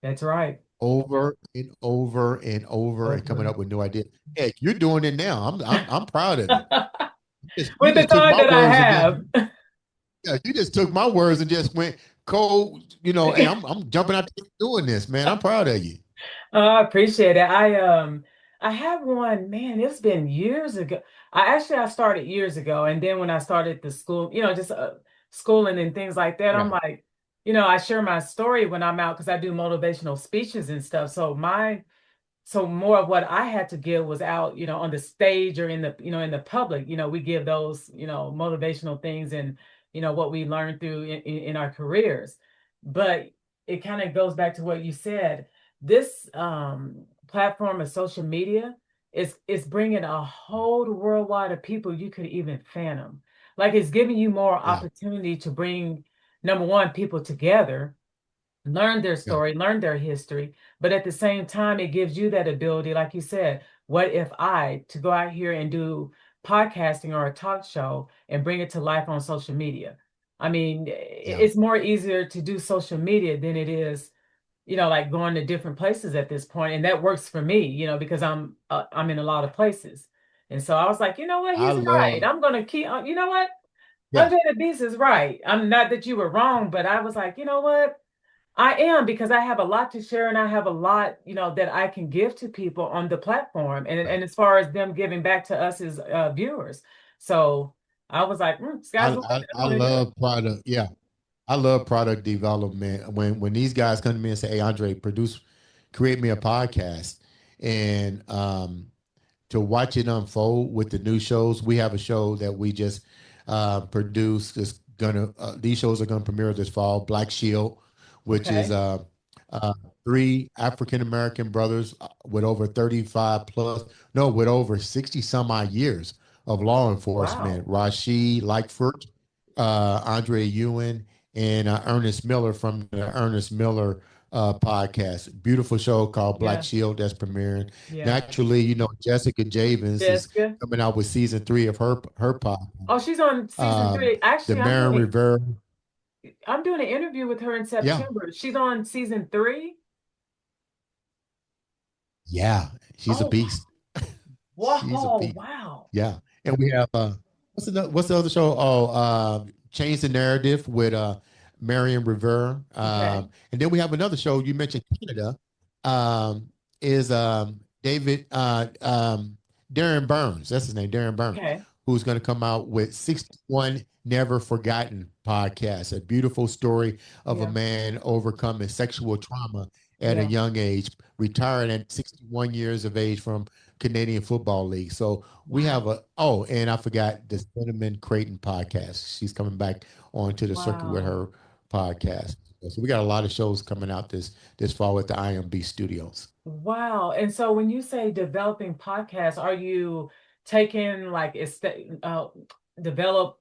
That's right. over and over and over and coming Over. up with new ideas. Heck, you're doing it now. I'm proud of you. You With the just took time my that I words and just have. yeah, you just took my words and just went cold. Hey, I'm jumping out there doing this, man. I'm proud of you. Oh, I appreciate it. I have one, man, it's been years ago. I started years ago, and then when I started the school, just schooling and things like that, I'm Yeah, like, I share my story when I'm out because I do motivational speeches and stuff. So more of what I had to give was out, on the stage or in the public. We give those, motivational things and what we learned through in our careers. But it kind of goes back to what you said. This platform of social media is bringing a whole worldwide of people you could even fathom. Like it's giving you more yeah, opportunity to bring number one people together, learn their yeah, story, learn their history, but at the same time, it gives you that ability, like you said, what if to go out here and do podcasting or a talk show and bring it to life on social media? I mean, yeah. it's more easier to do social media than it is, like going to different places at this point, and that works for me, because I'm in a lot of places, and so I was like, you know what, I he's right. love, I'm gonna keep, you know what, yeah, Andre the Beast is right. I'm not that you were wrong, but I was like, you know what, I am because I have a lot to share and I have a lot, that I can give to people on the platform and as far as them giving back to us as viewers. So I was like, sky's the limit. I'm I going to do it. love product. Yeah, I love product development. When these guys come to me and say, "Hey, Andre, create me a podcast," and to watch it unfold with the new shows. We have a show that we just produced. It's gonna these shows are gonna premiere this fall. Black Shield, which is Okay. uh, three African American brothers with over 35 plus, no, with over 60 some odd years of law enforcement. Wow. Rashid Lightfoot, Andre Ewan, and Ernest Miller from the Ernest Miller podcast. Beautiful show called Black Yeah. Shield that's premiering. Yeah. Naturally, Jessica Javins is Jessica. coming out with season 3 of her podcast. Oh, she's on season Um, three. the Actually, Marin Rivera, I'm doing an interview with her in yeah, September. She's on season three. yeah, she's a Oh, beast. She's a wow. beast. Wow. Yeah, and we have what's the other show? Oh, Change the Narrative with Marion Rivera. Okay. And then we have another show you mentioned, Canada. Is David Darren Burns. That's his name, Darren Burns, Okay. who's going to come out with 61 Never Forgotten podcast. A beautiful story of a Yeah. man overcoming sexual trauma at a Yeah. young age, retired at 61 years of age from Canadian Football League. So we have Wow. and I forgot the Cinnamon Crayton podcast. She's coming back onto the circuit with Wow. her podcast. So we got a lot of shows coming out this fall at the IMB studios. Wow. And so when you say developing podcasts, are you taking like develop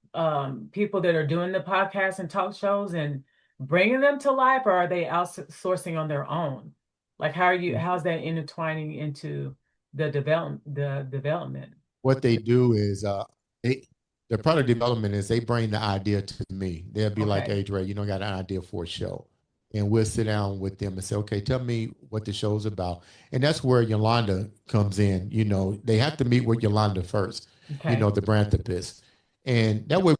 people that are doing the podcasts and talk shows and bringing them to life, or are they outsourcing on their own? Like how's that intertwining into the development? What they do is they the product development is they bring the idea to me. They'll be like, Okay. "Hey, Dre, got an idea for a show," and we'll sit down with them and say, "Okay, tell me what the show's about." And that's where Yolanda comes in. They have to meet with Yolanda first. Okay. The branthapist, and that way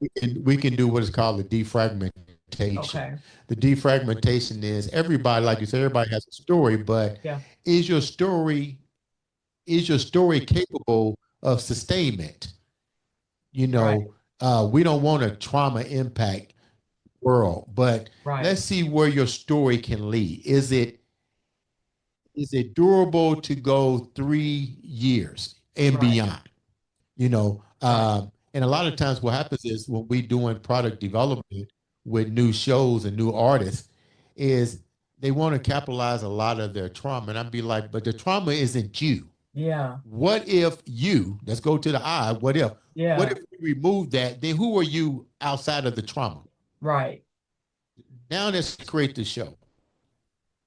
we can do what is called the defragmentation. Okay. The defragmentation is everybody, like you said, everybody has a story, but Yeah. is your story is your story capable of sustainment? Right. We don't want a trauma impact world, but Right. let's see where your story can lead. Is it durable to go 3 years and Right. beyond? Right. And a lot of times what happens is when we doing product development with new shows and new artists is they want to capitalize a lot of their trauma. And I'd be like, but the trauma isn't you. Yeah. What if let's go to the I, what Yeah. if we remove that? Then who are you outside of the trauma? Right. Now let's create the show.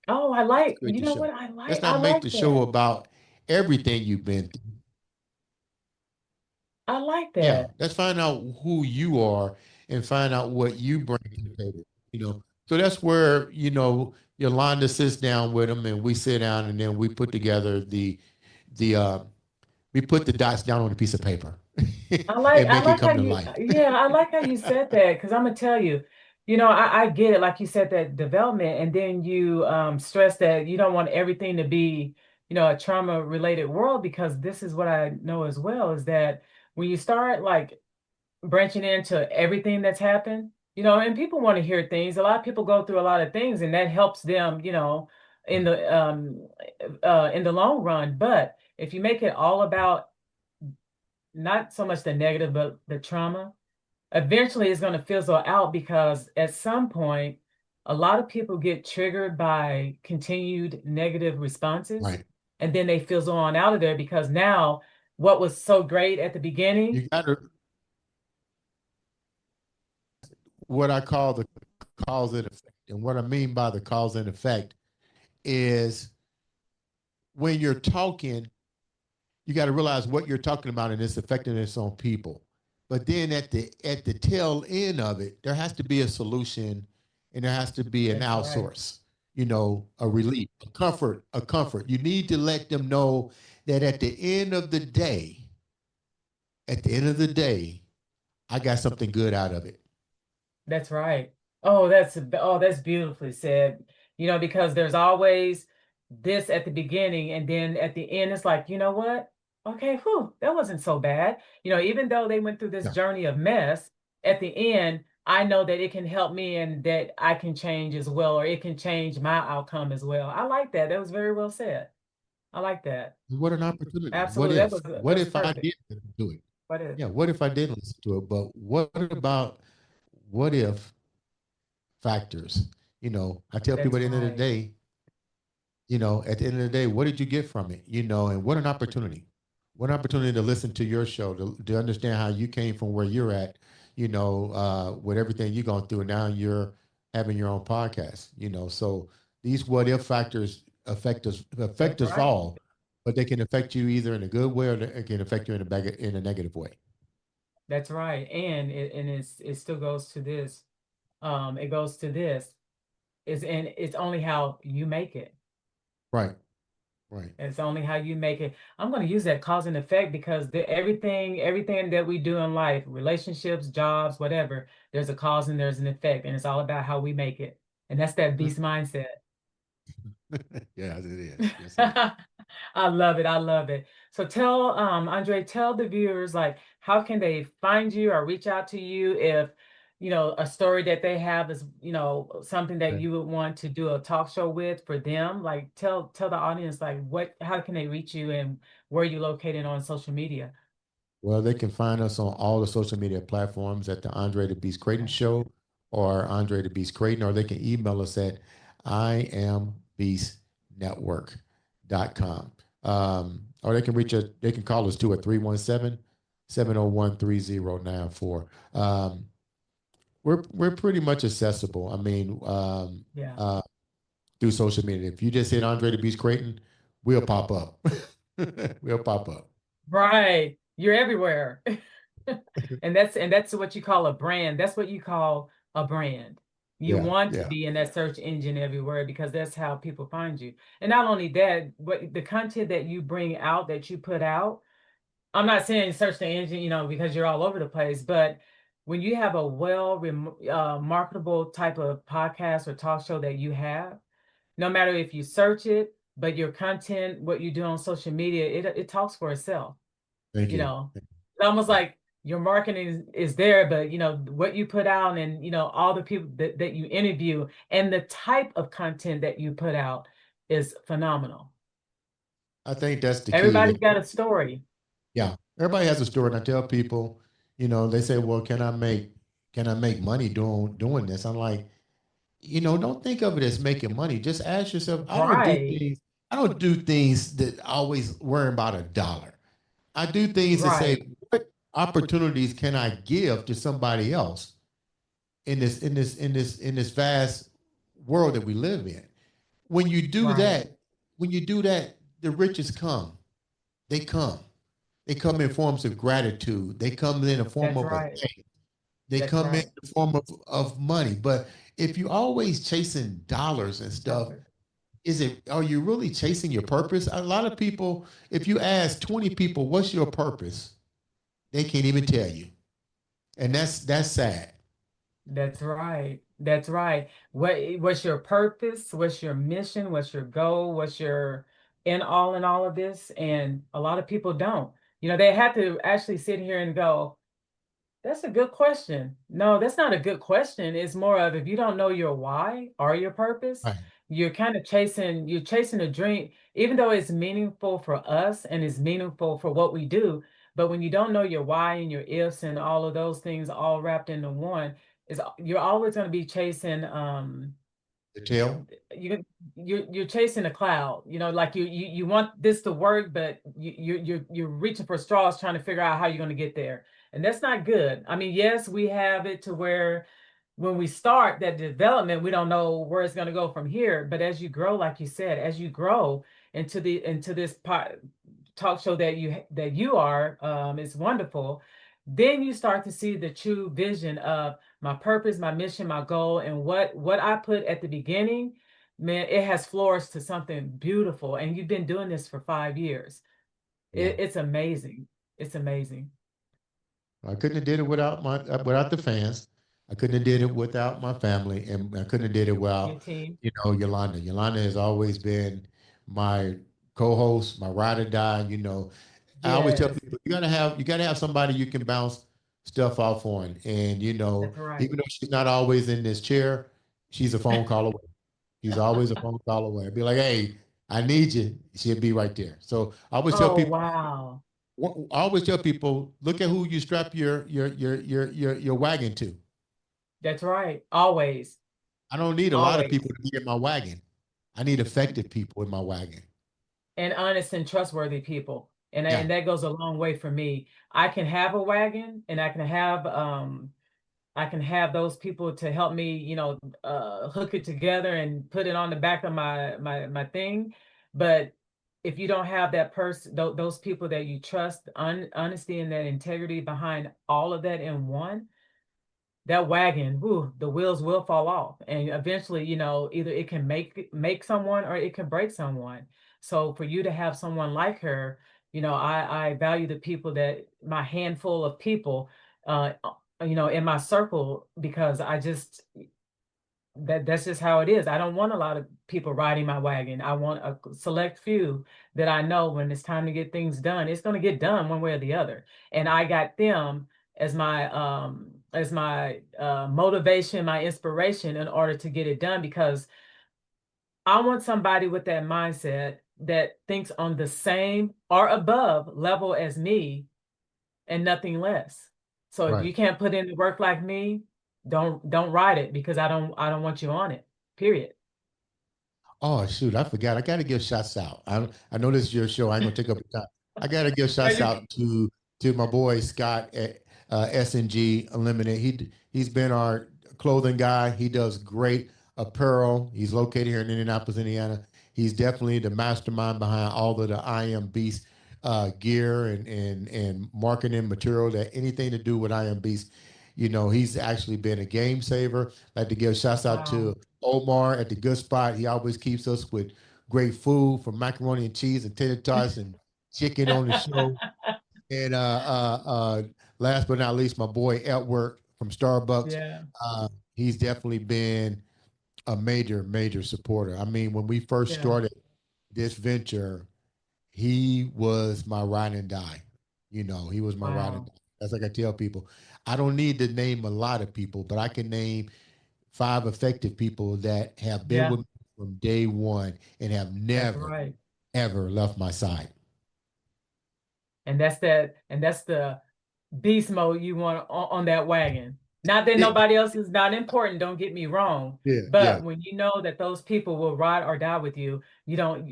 Oh, Let's create you the know show. what? Let's I not make like the show that. about everything you've been through. I like Yeah, that. let's find out who you are and find out what you bring to the table. So that's where, Yolanda sits down with them and we sit down and then we put together the we put the dots down on a piece of paper and I make it like how come to you life. yeah, I like how you said that because I'm gonna tell you, I get it, like you said, that development, and then you stress that you don't want everything to be, a trauma related world, because this is what I know as well, is that when you start like branching into everything that's happened, and people want to hear things. A lot of people go through a lot of things, and that helps them, in Right. the long run. But if you make it all about not so much the negative, but the trauma, eventually it's going to fizzle out, because at some point, a lot of people get triggered by continued negative responses, Right. and then they fizzle on out of there, because now what was so great at the beginning. You got to what I call the cause and effect. And what I mean by the cause and effect is when you're talking, you got to realize what you're talking about and its effectiveness on people. But then at the tail end of it, there has to be a solution and there has to be an That's right. outsource, a relief, a comfort. You need to let them know that at the end of the day, I got something good out of it. That's right. That's beautifully said. Because there's always this at the beginning, and then at the end, it's like, you know what? Okay, whew, that wasn't so bad. Even though they went through this Yeah. journey of mess, at the end, I know that it can help me and that I can change as well, or it can change my outcome as well. I like that. That was very well said. I like that. What an opportunity. What Absolutely. if? That What was if I perfect. did listen to it? What if? Yeah, what if I did listen to it? But what if factors? I tell people That's at the end of the right. day, at the end of the day, what did you get from it? And what an opportunity. What an opportunity to listen to your show, to understand how you came from where you're at, with everything you're going through. And now you're having your own podcast. So these what if factors affect That's us right. all, but they can affect you either in a good way or it can affect you in a negative way. That's right. And it still goes to this. It goes to this. It's only how you make it. Right, right. It's only how you make it. I'm going to use that cause and effect because everything that we do in life, relationships, jobs, whatever, there's a cause and there's an effect, and it's all about how we make it. And that's that beast mindset. Yes, it is. Yes, it is. I love it. I love it. So tell Andre, tell the viewers like how can they find you or reach out to you if a story that they have is something that Okay. you would want to do a talk show with for them. Like tell the audience like what how can they reach you and where you located on social media. Well, they can find us on all the social media platforms at the Andre the Beast Crayton Okay. Show or Andre the Beast Crayton, or they can email us at iambeastnetwork.com. Or they can they can call us too at 317-701-3094. We're pretty much accessible. I mean, Yeah. through social media. If you just hit Andre the Beast Crayton, we'll pop up. We'll pop up. Right. You're everywhere. And that's what you call a brand. That's what you call a brand. You Yeah, want to yeah. be in that search engine everywhere because that's how people find you. And not only that, what the content that you bring out, that you put out, I'm not saying search the engine, because you're all over the place, but when you have a marketable type of podcast or talk show that you have, no matter if you search it, but your content, what you do on social media, it talks for itself. Thank you you. know it's almost Yeah. like your marketing is there, but what you put out and all the people that you interview and the type of content that you put out is phenomenal. I think that's the key. Everybody's got a story. Yeah, everybody has a story, and I tell people, they say, "Well, can I make money doing this?" I'm like, don't think of it as making money. Just ask yourself. Right. I don't do things that always worry about a dollar. I do things to Right. say, what opportunities can I give to somebody else in this vast world that we live in? When you do Right. that, when you do that, the riches come. They come. They come in forms of gratitude. They come in the form That's of a right. thank. They That's come in right. the form of money. But if you always chasing dollars and stuff, Dollars. are you really chasing your purpose? A lot of people, if you ask 20 people, what's your purpose? They can't even tell you. And that's sad. That's right. That's right. What's your purpose? What's your mission? What's your goal? What's your in all of this? And a lot of people don't. They have to actually sit here and go, that's a good question. No, that's not a good question. It's more of if you don't know your why or your purpose, Right. you're chasing a dream, even though it's meaningful for us and it's meaningful for what we do. But when you don't know your why and your ifs and all of those things all wrapped into one, you're always going to be chasing The tail. you you're chasing a cloud, like you want this to work, but you're reaching for straws trying to figure out how you're going to get there, and that's not good. I mean, yes, we have it to where when we start that development, we don't know where it's going to go from here, but as you grow, like you said, as you grow into this talk show that you are, is wonderful. Then you start to see the true vision of my purpose, my mission, my goal, and what I put at the beginning, man, it has flourished to something beautiful. And you've been doing this for 5 years. Yeah. It's amazing. It's amazing. I couldn't have did it without the fans. I couldn't have did it without my family, and I couldn't have did it Your without, team. Yolanda. Yolanda has always been my co-host, my ride or die. I always tell Yes, people you gotta have somebody you can bounce stuff off on. And that's right. even though she's not always in this chair, she's a phone call away. She's always a phone call away. I'd be like, hey, I need you. She'll be right there. So Oh, wow. I always tell people, look at who you strap your wagon to. That's right. Always. I don't need a lot of people Always. to be in my wagon. I need effective people in my wagon. And honest and trustworthy people. Yeah. And that goes a long way for me. I can have a wagon and I can have I can have those people to help me, hook it together and put it on the back of my thing. But if you don't have that person, those people that you trust, honesty and that integrity behind all of that in one, that wagon, whew, the wheels will fall off. And eventually, either it can make someone or it can break someone. So for you to have someone like her, I value the people that my handful of people in my circle because I just that's just how it is. I don't want a lot of people riding my wagon. I want a select few that I know when it's time to get things done, it's going to get done one way or the other. And I got them as my motivation, my inspiration in order to get it done because I want somebody with that mindset that thinks on the same or above level as me and nothing less. So if Right. you can't put in the work like me, don't write it because I don't want you on it. Period. Oh shoot, I forgot. I got to give shots out. I know this is your show. I ain't gonna take up your time. I got to give No, shots you out to my boy Scott at S&G Unlimited. He's been our clothing guy. He does great apparel. He's located here in Indianapolis, Indiana. He's definitely the mastermind behind all of the I Am Beast gear and marketing material that anything to do with I Am Beast. He's actually been a game saver. Like to give shouts out wow. to Omar at the Good Spot. He always keeps us with great food from macaroni and cheese and tater tots and chicken on the show. And last but not least, my boy Edward from Starbucks. Yeah, He's definitely been a major, major supporter. I mean, when we first yeah, started this venture, he was my ride and die. He was my ride and wow. die. That's like I tell people. I don't need to name a lot of people, but I can name 5 effective people that have been Yeah, with me from day one and have that's never, right. ever left my side. And that's the beast mode you want on that wagon. Not that Yeah, nobody else is not important, don't get me wrong. yeah, yeah, But when you know that those people will ride or die with you, you don't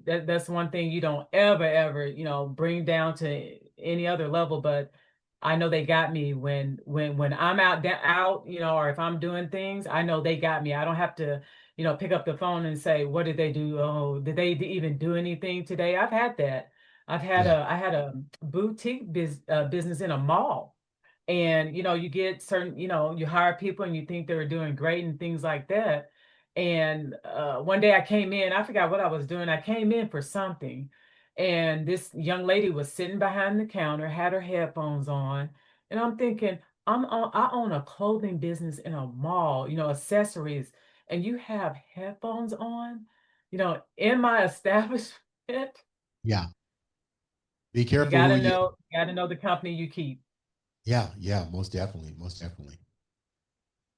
that's one thing you don't ever, bring down to any other level. But I know they got me when I'm out, or if I'm doing things, I know they got me. I don't have to, pick up the phone and say, what did they do? Oh, did they even do anything today? I've had that. yeah, I had a boutique business in a mall. And you get certain, you hire people and you think they're doing great and things like that. And one day I came in, I forgot what I was doing. I came in for something, and this young lady was sitting behind the counter, had her headphones on, and I'm thinking, I own a clothing business in a mall, accessories, and you have headphones on, in my establishment. yeah. Be You careful who gotta you. know, you gotta know the company you keep. Yeah, yeah, most definitely, most definitely.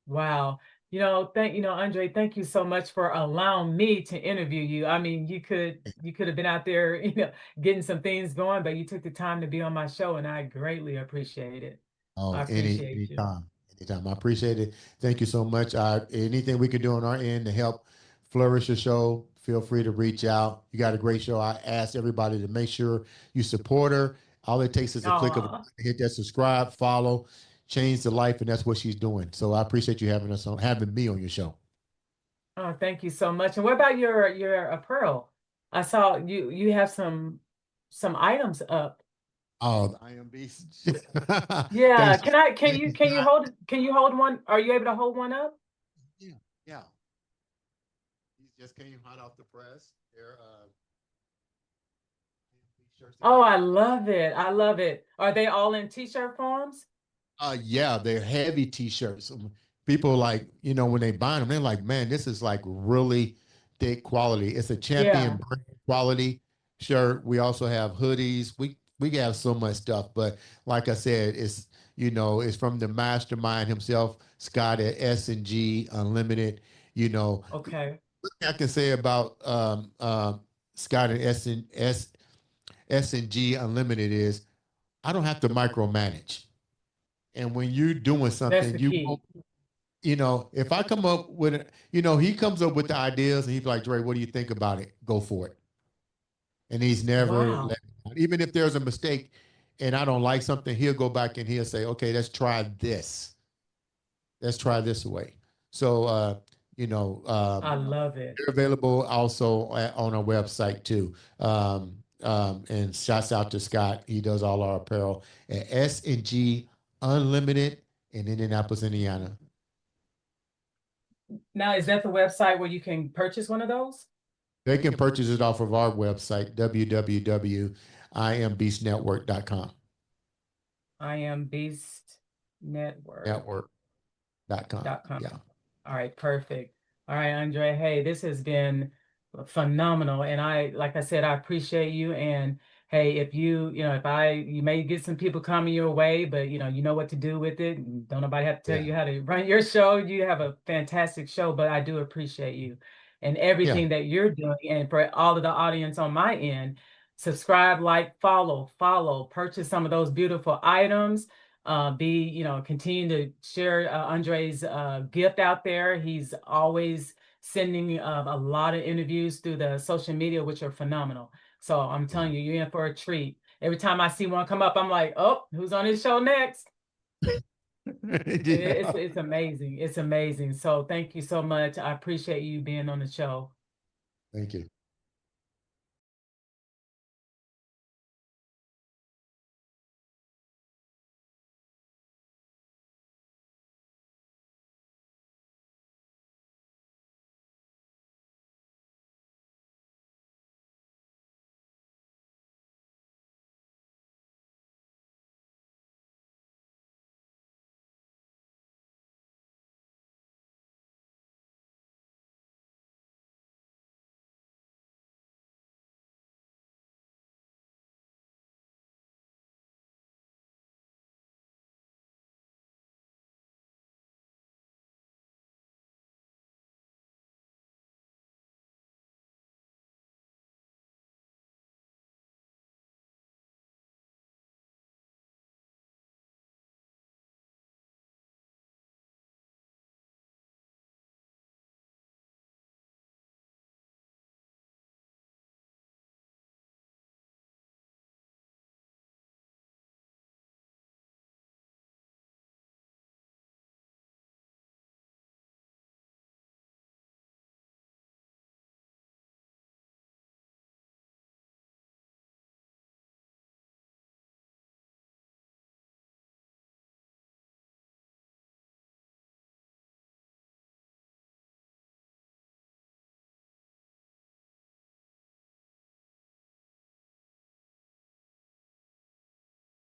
Wow. Andre, thank you so much for allowing me to interview you. I mean, you could have been out there, getting some things going, but you took the time to be on my show, and I greatly appreciate it. Oh, I appreciate you. anytime, anytime. I appreciate it. Thank you so much. Anything we can do on our end to help flourish the show, feel free to reach out. You got a great show. I ask everybody to make sure you support her. All it takes is a click of a Oh, button, hit that subscribe, follow, change the life, and that's what she's doing. So I appreciate you having me on your show. oh, thank you so much. And what about your apparel? I saw you have some items up. Oh, I am beast. Yeah, Thanks. can Thank you you, can you Scott. hold can you hold one? Are you able to hold one up? Yeah, yeah. These just came hot off the press. They're shirts that Oh, come I in. love it. I love it. Are they all in t-shirt forms? Yeah, they're heavy t-shirts. People like, when they buy them, they're like, man, this is like really thick quality. It's a champion Yeah. brand quality shirt. We also have hoodies. We have so much stuff, but like I said, it's from the mastermind himself, Scott at S&G Unlimited. You know, Okay. What I can say about Scott and S&G Unlimited is I don't have to micromanage. And when you're doing That's something, the key. if I come up with it, he comes up with the ideas and he's like, Dre, what do you think about it? Go for it. And he's never Wow. let me down. Even if there's a mistake and I don't like something, he'll go back and he'll say, okay, let's try this. let's try this away. So, I love it. they're available also on our website too. And shouts out to Scott. He does all our apparel at S&G Unlimited in Indianapolis, Indiana. Now, is that the website where you can purchase one of those? They can purchase it off of our website, www.iambeastnetwork.com. I am Beast Network. Network.com. Com. Yeah. All right, perfect. All right, Andre. Hey, this has been phenomenal. And like I said, I appreciate you. And hey, if you may get some people coming your way, but you know what to do with it. And don't nobody have to tell Yeah. you how to run your show. You have a fantastic show, but I do appreciate you and Yeah. everything that you're doing. And for all of the audience on my end, subscribe, like, follow, purchase some of those beautiful items. Continue to share Andre's gift out there. He's always sending a lot of interviews through the social media, which are phenomenal. So I'm telling you, you're in for a treat. Every time I see one come up, I'm like, oh, who's on his show next? Yeah. It's amazing. It's amazing. So thank you so much. I appreciate you being on the show. Thank you.